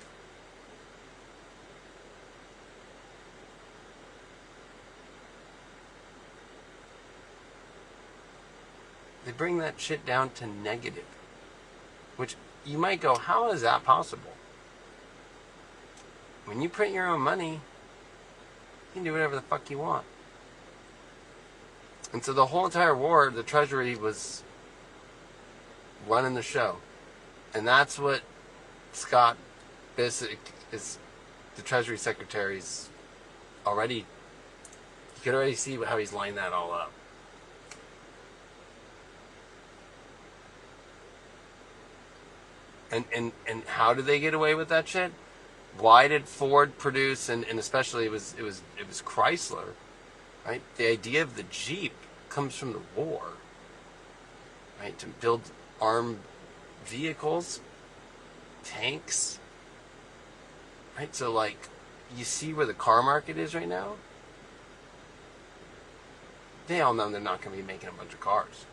They bring that shit down to negative. Which you might go, how is that possible? When you print your own money, you can do whatever the fuck you want. And so the whole entire war, the Treasury was running the show. And that's what Scott Disick is, the Treasury Secretary's already, you can already see how he's lined that all up. And how did they get away with that shit? Why did Ford produce, and especially it was Chrysler, right? The idea of the Jeep comes from the war, right? To build armed vehicles, tanks, right? So, like, you see where the car market is right now? they all know they're not going to be making a bunch of cars.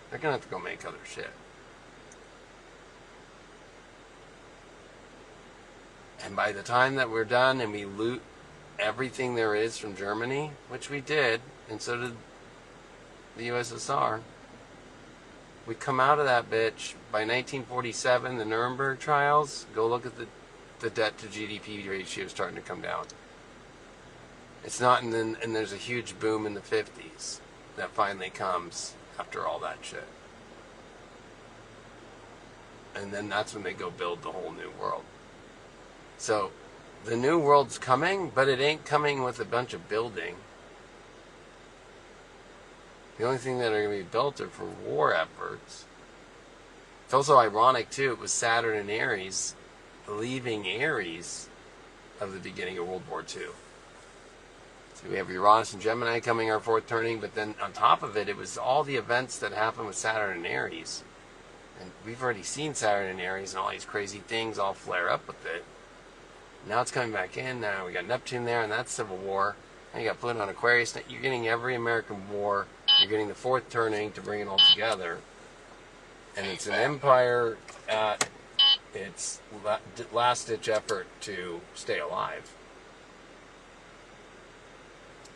They're going to have to go make other shit. And by the time that we're done and we loot everything there is from Germany, which we did, and so did the USSR, we come out of that bitch. By 1947, the Nuremberg trials, go look at the debt to GDP ratio starting to come down. It's not, and there's a huge boom in the 50s that finally comes after all that shit. And then that's when they go build the whole new world. So, the new world's coming, but it ain't coming with a bunch of building. The only thing that are going to be built are for war efforts. It's also ironic, too, it was Saturn and Aries leaving Aries of the beginning of World War II. So we have Uranus and Gemini coming our fourth turning, but then on top of it, it was all the events that happened with Saturn and Aries. And we've already seen Saturn and Aries and all these crazy things all flare up with it. Now it's coming back in. Now we got Neptune there, and that's Civil War. And you got Pluto on Aquarius. You're getting every American war. You're getting the fourth turning to bring it all together. And it's an empire at its last-ditch effort to stay alive.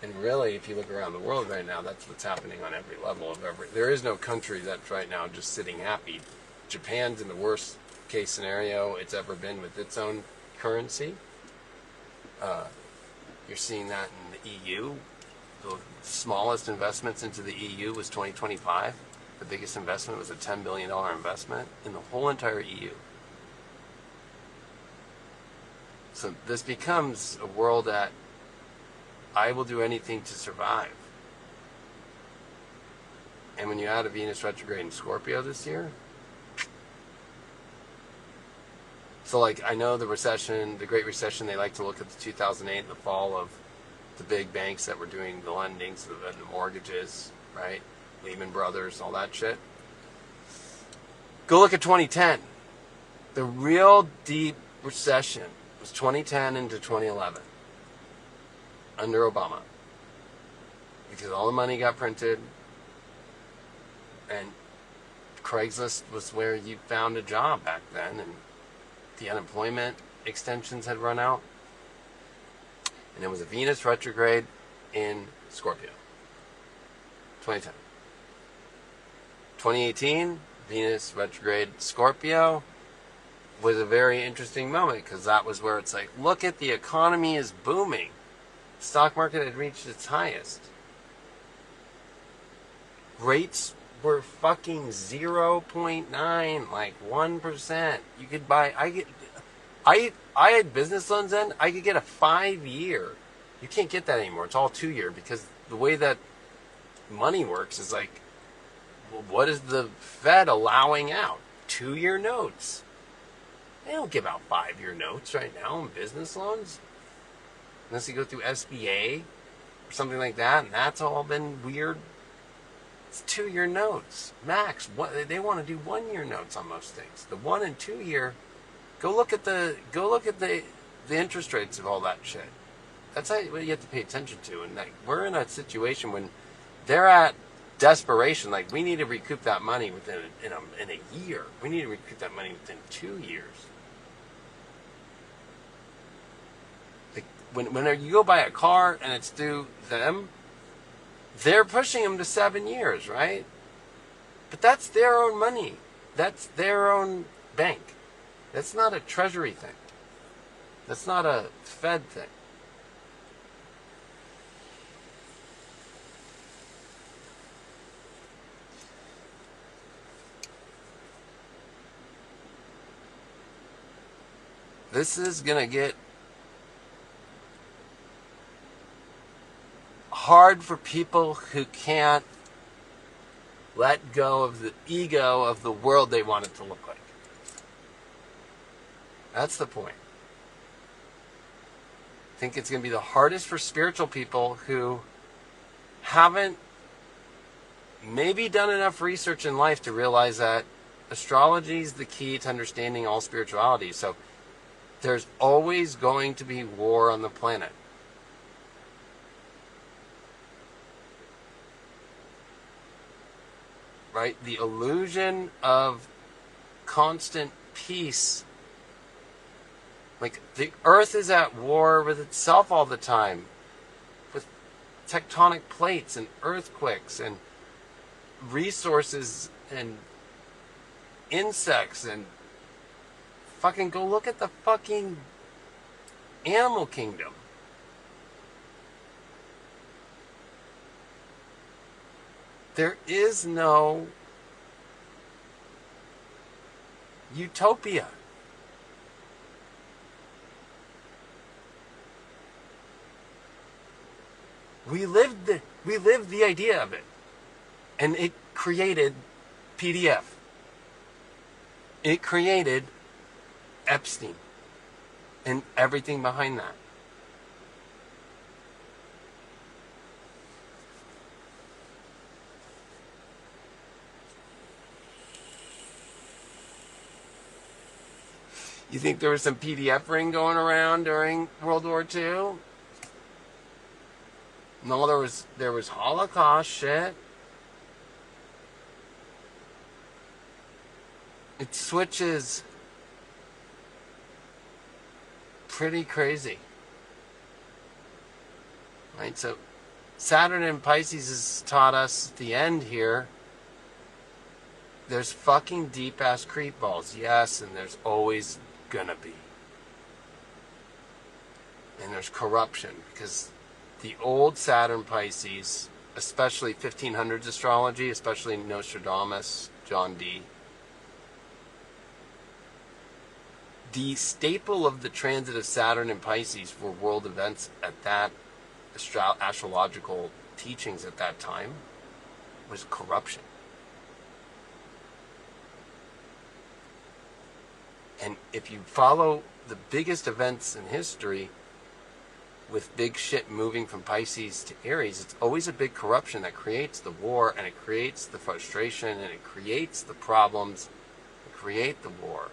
And really, if you look around the world right now, that's what's happening on every level of every. There is no country that's right now just sitting happy. Japan's in the worst case scenario it's ever been with its own currency. You're seeing that in the EU. The smallest investments into the EU was 2025. The biggest investment was a $10 billion investment in the whole entire EU. So this becomes a world that I will do anything to survive. And when you add a Venus retrograde in Scorpio this year, so like I know the recession, the Great Recession, they like to look at the 2008 and the fall of the big banks that were doing the lendings and the mortgages, right? Lehman Brothers, all that shit. Go look at 2010. The real deep recession was 2010 into 2011 under Obama, because all the money got printed and Craigslist was where you found a job back then, and the unemployment extensions had run out, and it was a Venus retrograde in Scorpio. 2010. 2018, Venus retrograde Scorpio was a very interesting moment, because that was where it's like, look at the economy is booming. The stock market had reached its highest. Rates were fucking 0.9, like 1%. You could buy, I had business loans then, I could get a 5-year. You can't get that anymore. It's all 2-year, because the way that money works is like, well, what is the Fed allowing out? 2-year notes. They don't give out 5-year notes right now in business loans. Unless you go through SBA or something like that, and that's all been weird. It's 2-year notes, max. They want to do 1-year notes on most things. The 1 and 2 year, go look at the interest rates of all that shit. That's what you have to pay attention to. And like, we're in a situation when they're at desperation. Like, we need to recoup that money within in a year. We need to recoup that money within 2 years. Like, when you go buy a car and it's through them, they're pushing them to 7 years, right? But that's their own money. That's their own bank. That's not a treasury thing. That's not a Fed thing. This is going to get hard for people who can't let go of the ego of the world they want it to look like. That's the point. I think it's going to be the hardest for spiritual people who haven't maybe done enough research in life to realize that astrology is the key to understanding all spirituality. So there's always going to be war on the planet. right? The illusion of constant peace. Like, the earth is at war with itself all the time, with tectonic plates and earthquakes and resources and insects, and fucking go look at the fucking animal kingdom. There is no utopia. We lived the idea of it, and it created PDF. It created Epstein and everything behind that. You think there was some PDF ring going around during World War II? No, there was Holocaust shit. It switches pretty crazy. Right? So Saturn in Pisces has taught us at the end here, there's fucking deep ass creep balls. Yes, and there's always gonna be. And there's corruption, because the old Saturn Pisces, especially 1500s astrology, especially Nostradamus, John Dee, the staple of the transit of Saturn and Pisces for world events at that astrological teachings at that time was corruption. And if you follow the biggest events in history, with big shit moving from Pisces to Aries, it's always a big corruption that creates the war, and it creates the frustration, and it creates the problems that create the war.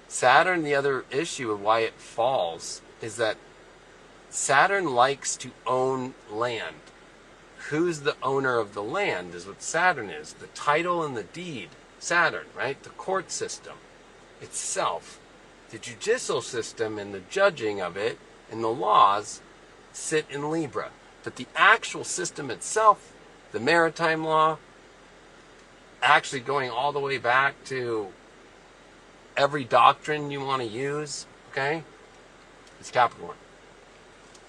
Saturn, the other issue of why it falls is that Saturn likes to own land. Who's the owner of the land is what Saturn is. The title and the deed, Saturn, right? The court system itself. The judicial system and the judging of it and the laws sit in Libra. But the actual system itself, the maritime law, actually going all the way back to every doctrine you want to use, okay, it's Capricorn.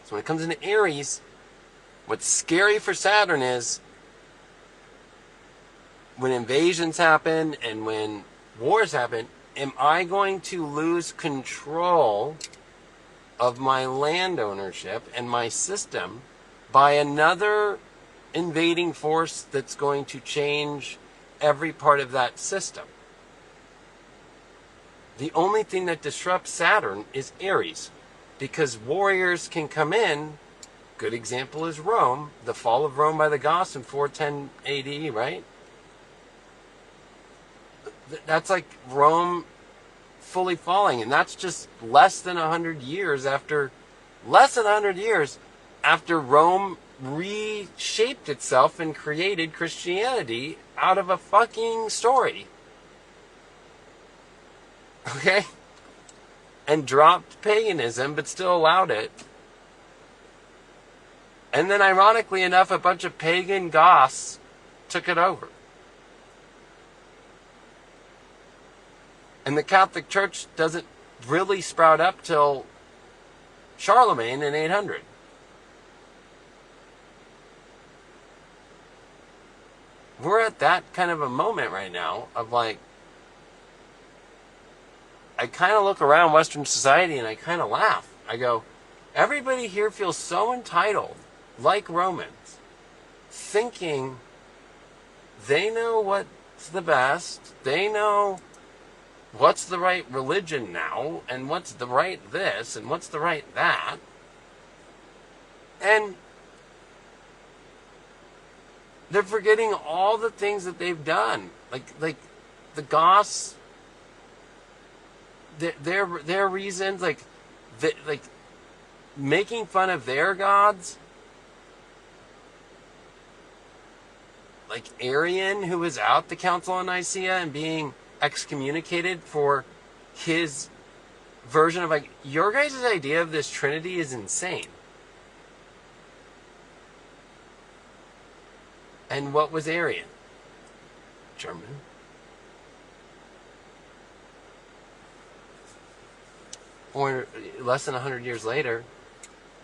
So when it comes into Aries, what's scary for Saturn is when invasions happen and when wars happen, am I going to lose control of my land ownership and my system by another invading force that's going to change every part of that system? The only thing that disrupts Saturn is Aries, because warriors can come in. Good example is Rome, the fall of Rome by the Goths in 410 AD, right? That's like Rome fully falling, and that's just less than 100 years after Rome reshaped itself and created Christianity out of a fucking story. Okay? And dropped paganism, but still allowed it. And then, ironically enough, a bunch of pagan Goths took it over. And the Catholic Church doesn't really sprout up till Charlemagne in 800. We're at that kind of a moment right now of like, I kind of look around Western society and I kind of laugh. I go, everybody here feels so entitled, like Romans, thinking they know what's the best, they know what's the right religion now, and what's the right this, and what's the right that. And they're forgetting all the things that they've done. Like the Goths, their reasons, like making fun of their gods. like Arian, who was out the Council of Nicaea and being excommunicated for his version of, like, your guys' idea of this Trinity is insane. And what was Arian? German. Or less than 100 years later,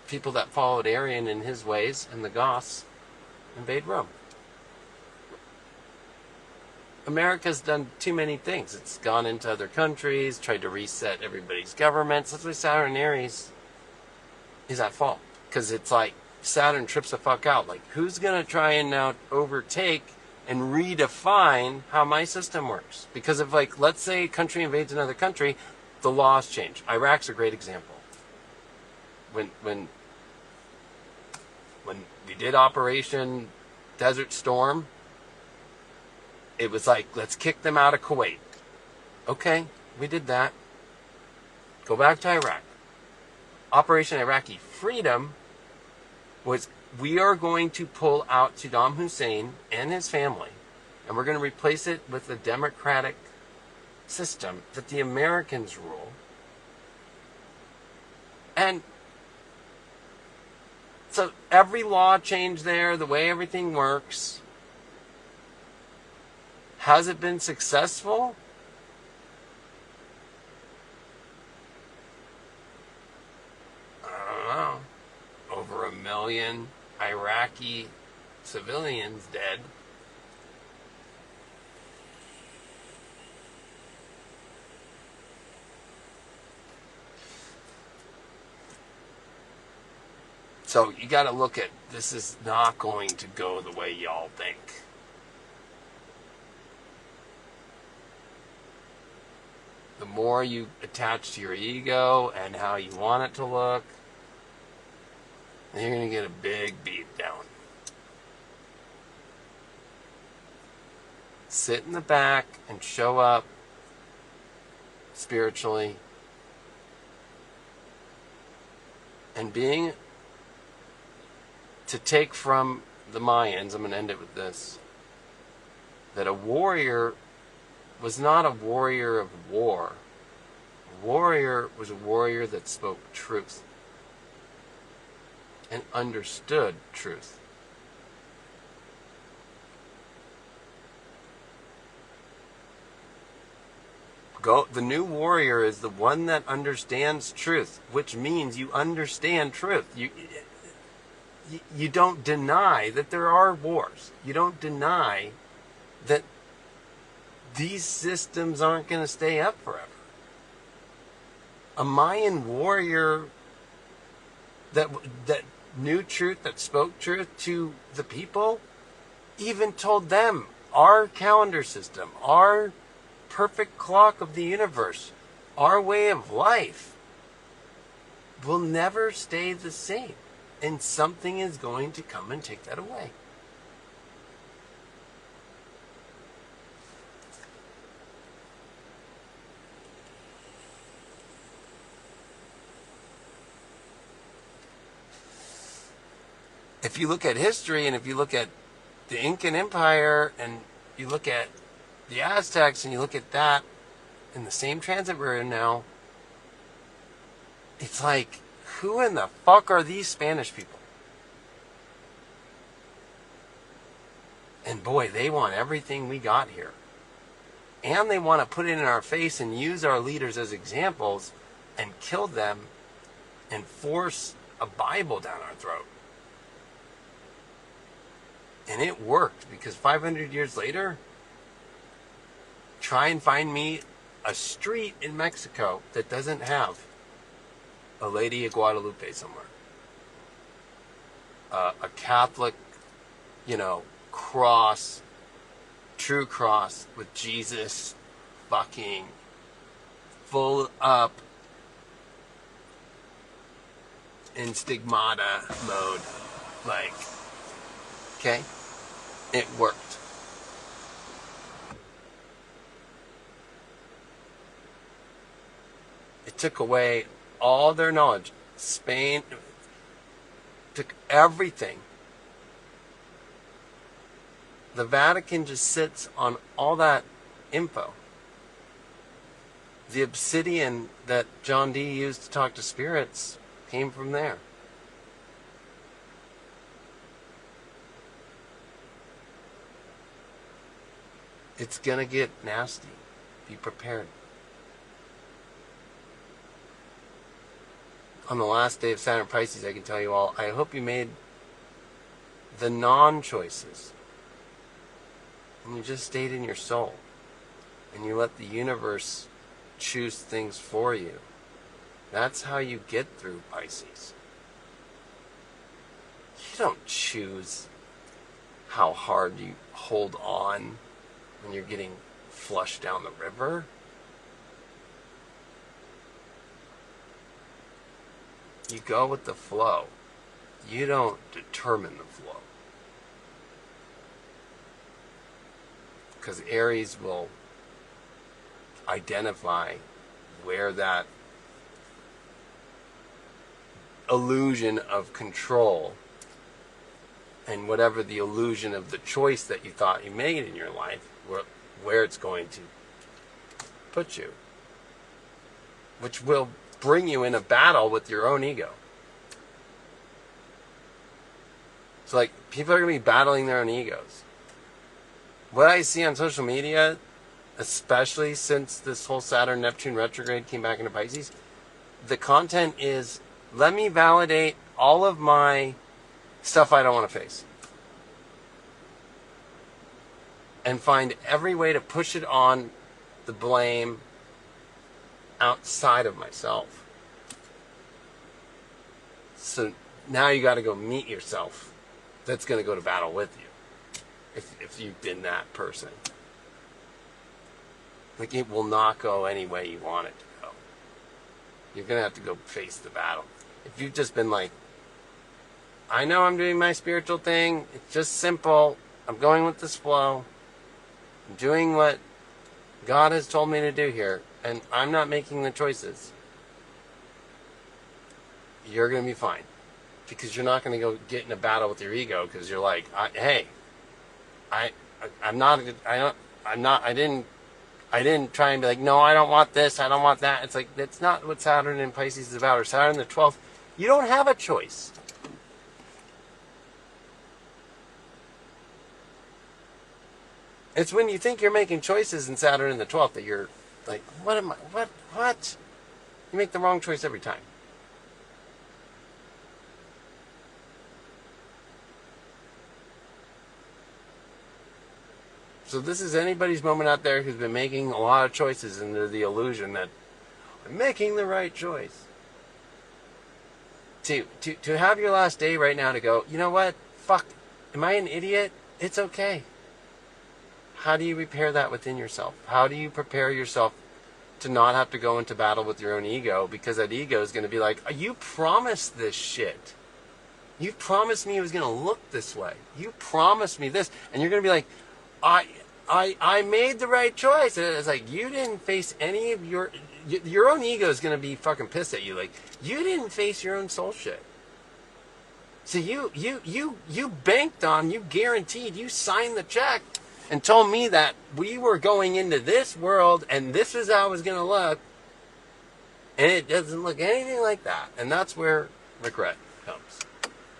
people that followed Arian in his ways and the Goths invade Rome. America's done too many things. It's gone into other countries, tried to reset everybody's governments. That's why Saturn and Aries is at fault. Because it's like Saturn trips the fuck out. Like, who's going to try and now overtake and redefine how my system works? Because if, like, let's say a country invades another country, the laws change. Iraq's a great example. When we did Operation Desert Storm, it was like, let's kick them out of Kuwait. Okay, we did that. Go back to Iraq. Operation Iraqi Freedom was, we are going to pull out Saddam Hussein and his family, and we're going to replace it with a democratic system that the Americans rule. And so every law changed there, the way everything works. Has it been successful? I don't know. Over 1 million Iraqi civilians dead. So you got to look at, this is not going to go the way y'all think. The more you attach to your ego and how you want it to look, then you're going to get a big beat down. Sit in the back and show up spiritually. And being, to take from the Mayans, I'm going to end it with this, that a warrior was not a warrior of war. A warrior was a warrior that spoke truth and understood truth. The new warrior is the one that understands truth, which means you understand truth. You don't deny that there are wars. You don't deny that these systems aren't going to stay up forever. A Mayan warrior that knew truth, that spoke truth to the people, even told them, our calendar system, our perfect clock of the universe, our way of life will never stay the same. And something is going to come and take that away. If you look at history, and if you look at the Incan Empire, and you look at the Aztecs, and you look at that in the same transit we're in now, it's like, who in the fuck are these Spanish people? And boy, they want everything we got here. And they want to put it in our face and use our leaders as examples and kill them and force a Bible down our throat. And it worked, because 500 years later, try and find me a street in Mexico that doesn't have a Lady of Guadalupe somewhere. A Catholic, cross, true cross with Jesus fucking full up in stigmata mode. Like, okay? It worked. It took away all their knowledge. Spain took everything The Vatican just sits on all that info. The obsidian that John Dee used to talk to spirits came from there. It's gonna get nasty. Be prepared. On the last day of Saturn Pisces, I can tell you all, I hope you made the non-choices. And you just stayed in your soul. And you let the universe choose things for you. That's how you get through Pisces. You don't choose how hard you hold on when you're getting flushed down the river. You go with the flow. You don't determine the flow. Because Aries will identify where that illusion of control and whatever the illusion of the choice that you thought you made in your life, where it's going to put you. Which will bring you in a battle with your own ego. So like, people are going to be battling their own egos. What I see on social media, especially since this whole Saturn-Neptune retrograde came back into Pisces, the content is, let me validate all of my stuff I don't want to face. And find every way to push it on the blame outside of myself. So now you got to go meet yourself that's going to go to battle with you. If you've been that person. Like, it will not go any way you want it to go. You're going to have to go face the battle. If you've just been like, I know I'm doing my spiritual thing, it's just simple, I'm going with this flow, I'm doing what God has told me to do here, and I'm not making the choices, you're going to be fine. Because you're not going to go get in a battle with your ego because you're like, I didn't try and be like, no, I don't want this, I don't want that. It's like, that's not what Saturn in Pisces is about, or Saturn the 12th. You don't have a choice. It's when you think you're making choices in Saturn in the 12th that you're like, what? You make the wrong choice every time. So this is anybody's moment out there who's been making a lot of choices under the illusion that I'm making the right choice. To have your last day right now to go, you know what? Fuck. Am I an idiot? It's okay. How do you repair that within yourself? How do you prepare yourself to not have to go into battle with your own ego? Because that ego is going to be like, you promised this shit. You promised me it was going to look this way. You promised me this. And you're going to be like, I made the right choice. And it's like, you didn't face any of your own ego is going to be fucking pissed at you. Like, you didn't face your own soul shit. So you banked on, you guaranteed, you signed the check and told me that we were going into this world and this is how it was going to look. And it doesn't look anything like that. And that's where regret comes.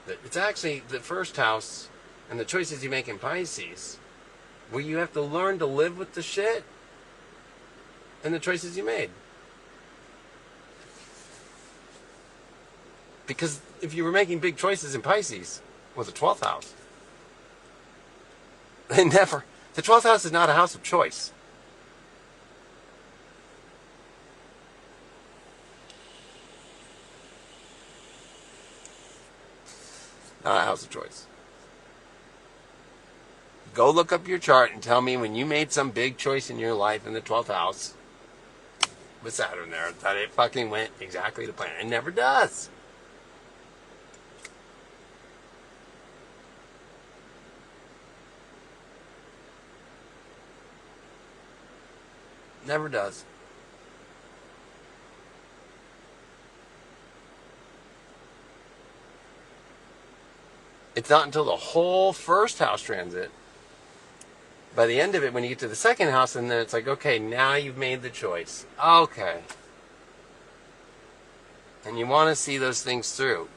It's actually the first house and the choices you make in Pisces where you have to learn to live with the shit and the choices you made. Because if you were making big choices in Pisces with the 12th house, the 12th house is not a house of choice. Not a house of choice. Go look up your chart and tell me when you made some big choice in your life in the 12th house with Saturn there that it fucking went exactly to plan. It never does. Never does. It's not until the whole first house transit by the end of it, when you get to the second house, and then it's like, okay, now you've made the choice. Okay. And you want to see those things through.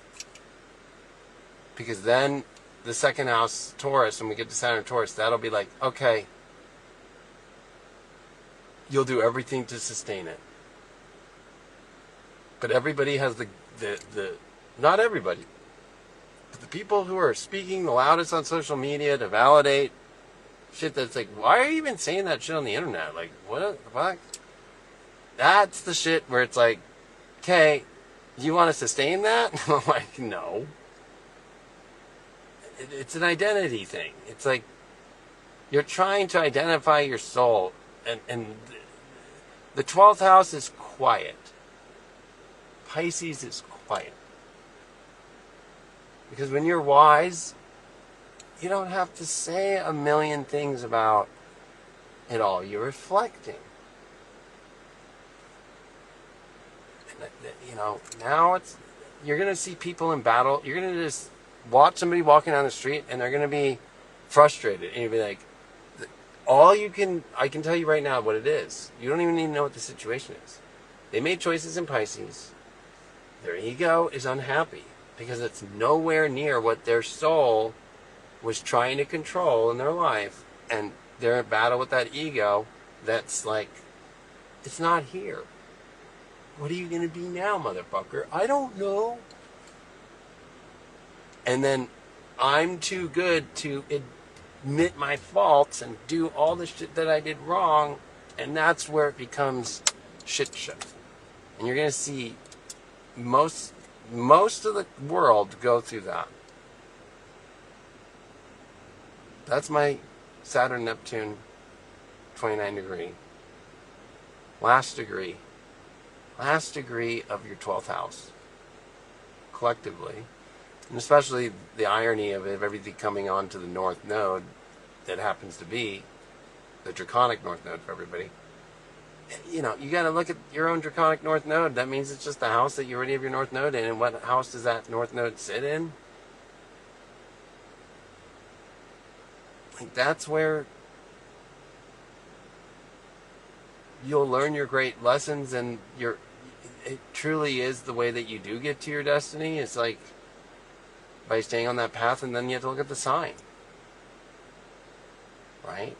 Because then the second house, Taurus, when we get to Saturn Taurus, that'll be like, okay, you'll do everything to sustain it. But everybody has the not everybody, but the people who are speaking the loudest on social media to validate shit that's like, why are you even saying that shit on the internet? Like, what the fuck? That's the shit where it's like, okay, you want to sustain that? I'm like, no. It's an identity thing. It's like, you're trying to identify your soul, and the 12th house is quiet. Pisces is quiet. Because when you're wise, you don't have to say a million things about it all. You're reflecting. And, now you're going to see people in battle. You're going to just watch somebody walking down the street, and they're going to be frustrated. And you'll be like, I can tell you right now what it is. You don't even need to know what the situation is. They made choices in Pisces. Their ego is unhappy because it's nowhere near what their soul was trying to control in their life. And they're in battle with that ego that's like, it's not here. What are you going to be now, motherfucker? I don't know. And then I'm too good to admit my faults and do all the shit that I did wrong. And that's where it becomes shit show. And you're going to see most of the world go through that. That's my Saturn Neptune 29 degree. Last degree of your 12th house. Collectively. And especially the irony of everything coming on to the North Node that happens to be the Draconic North Node for everybody. You got to look at your own Draconic North Node. That means it's just the house that you already have your North Node in. And what house does that North Node sit in? Like, that's where you'll learn your great lessons, and it truly is the way that you do get to your destiny. It's like by staying on that path, and then you have to look at the sign. Right?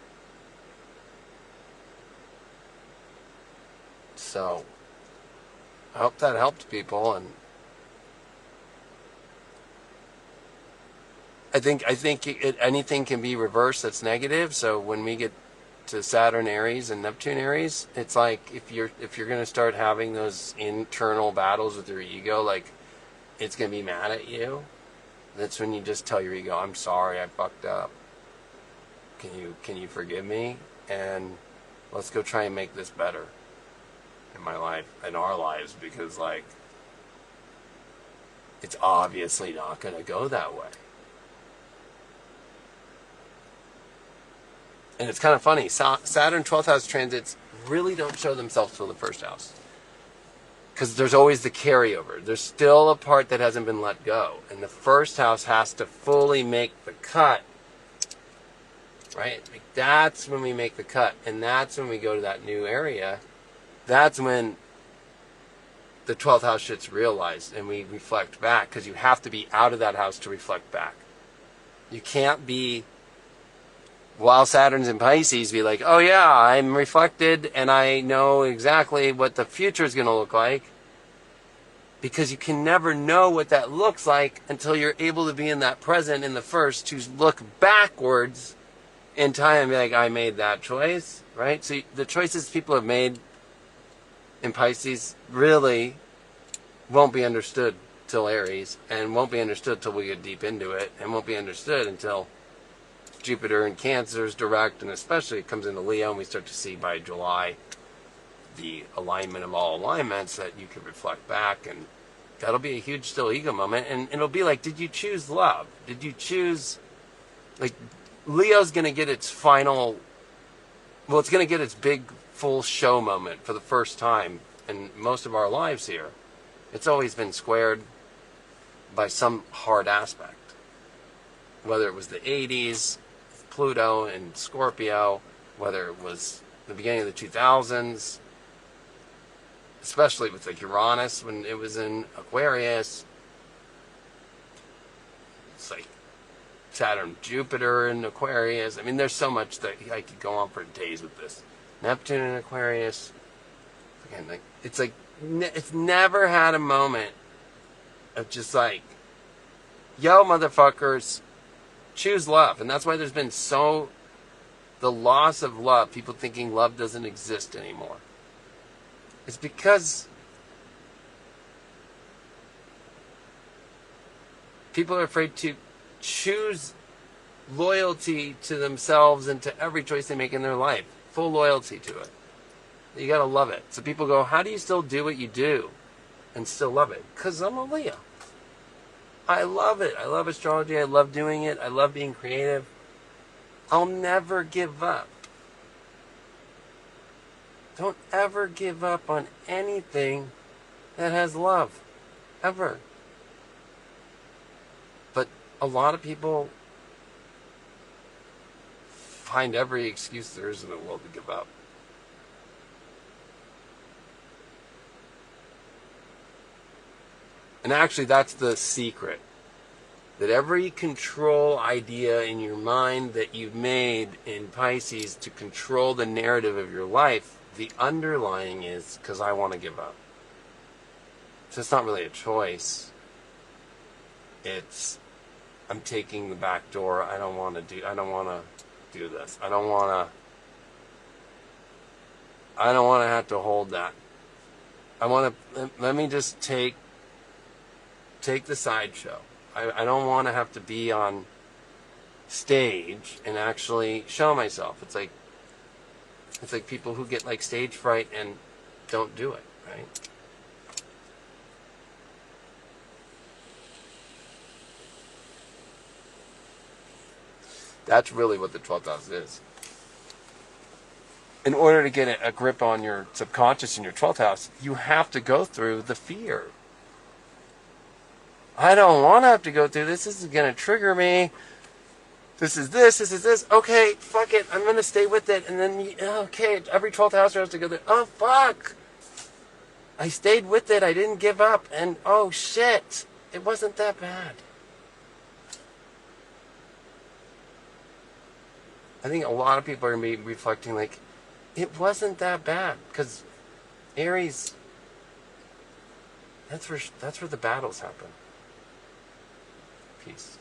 So, I hope that helped people, and I think anything can be reversed that's negative. So when we get to Saturn Aries and Neptune Aries, it's like if you're going to start having those internal battles with your ego, like it's going to be mad at you. That's when you just tell your ego, "I'm sorry, I fucked up. Can you forgive me? And let's go try and make this better in my life, in our lives, because like it's obviously not going to go that way." And it's kind of funny. Saturn 12th house transits really don't show themselves till the first house. Because there's always the carryover. There's still a part that hasn't been let go. And the first house has to fully make the cut. Right? Like, that's when we make the cut. And that's when we go to that new area. That's when the 12th house shit's realized. And we reflect back. Because you have to be out of that house to reflect back. You can't be, while Saturn's in Pisces, be like, oh yeah, I'm reflected and I know exactly what the future is going to look like. Because you can never know what that looks like until you're able to be in that present in the first, to look backwards in time and be like, I made that choice, right? So the choices people have made in Pisces really won't be understood till Aries, and won't be understood till we get deep into it, and won't be understood until Jupiter in Cancer is direct, and especially it comes into Leo, and we start to see by July the alignment of all alignments that you can reflect back, and that'll be a huge still ego moment. And it'll be like, did you choose love? Did you choose, like, Leo's going to get its final, well, it's going to get its big full show moment for the first time in most of our lives here. It's always been squared by some hard aspect, whether it was the 80s, Pluto and Scorpio, whether it was the beginning of the 2000s, especially with like Uranus when it was in Aquarius. It's like Saturn, Jupiter in Aquarius. I mean, there's so much that I could go on for days with this. Neptune in Aquarius. Again, like it's never had a moment of just like, yo, motherfuckers, choose love. And that's why there's been the loss of love, people thinking love doesn't exist anymore. It's because people are afraid to choose loyalty to themselves and to every choice they make in their life. Full loyalty to it. You gotta love it. So people go, how do you still do what you do and still love it? Because I'm a Leo. I love it. I love astrology. I love doing it. I love being creative. I'll never give up. Don't ever give up on anything that has love. Ever. But a lot of people find every excuse there is in the world to give up. And actually, that's the secret. That every control idea in your mind that you've made in Pisces to control the narrative of your life, the underlying is because I want to give up. So it's not really a choice. It's I'm taking the back door. I don't want to do this. I don't want to have to hold that. Let me just take the sideshow. I don't want to have to be on stage and actually show myself. It's like people who get like stage fright and don't do it, right? That's really what the 12th house is. In order to get a grip on your subconscious in your 12th house, you have to go through the fear. I don't want to have to go through this. This is going to trigger me. This is this. Okay, fuck it. I'm going to stay with it. And then, okay, every 12th house has to go there. Oh, fuck. I stayed with it. I didn't give up. And, oh, shit. It wasn't that bad. I think a lot of people are going to be reflecting like, it wasn't that bad. Because Aries, that's where the battles happen. Peace.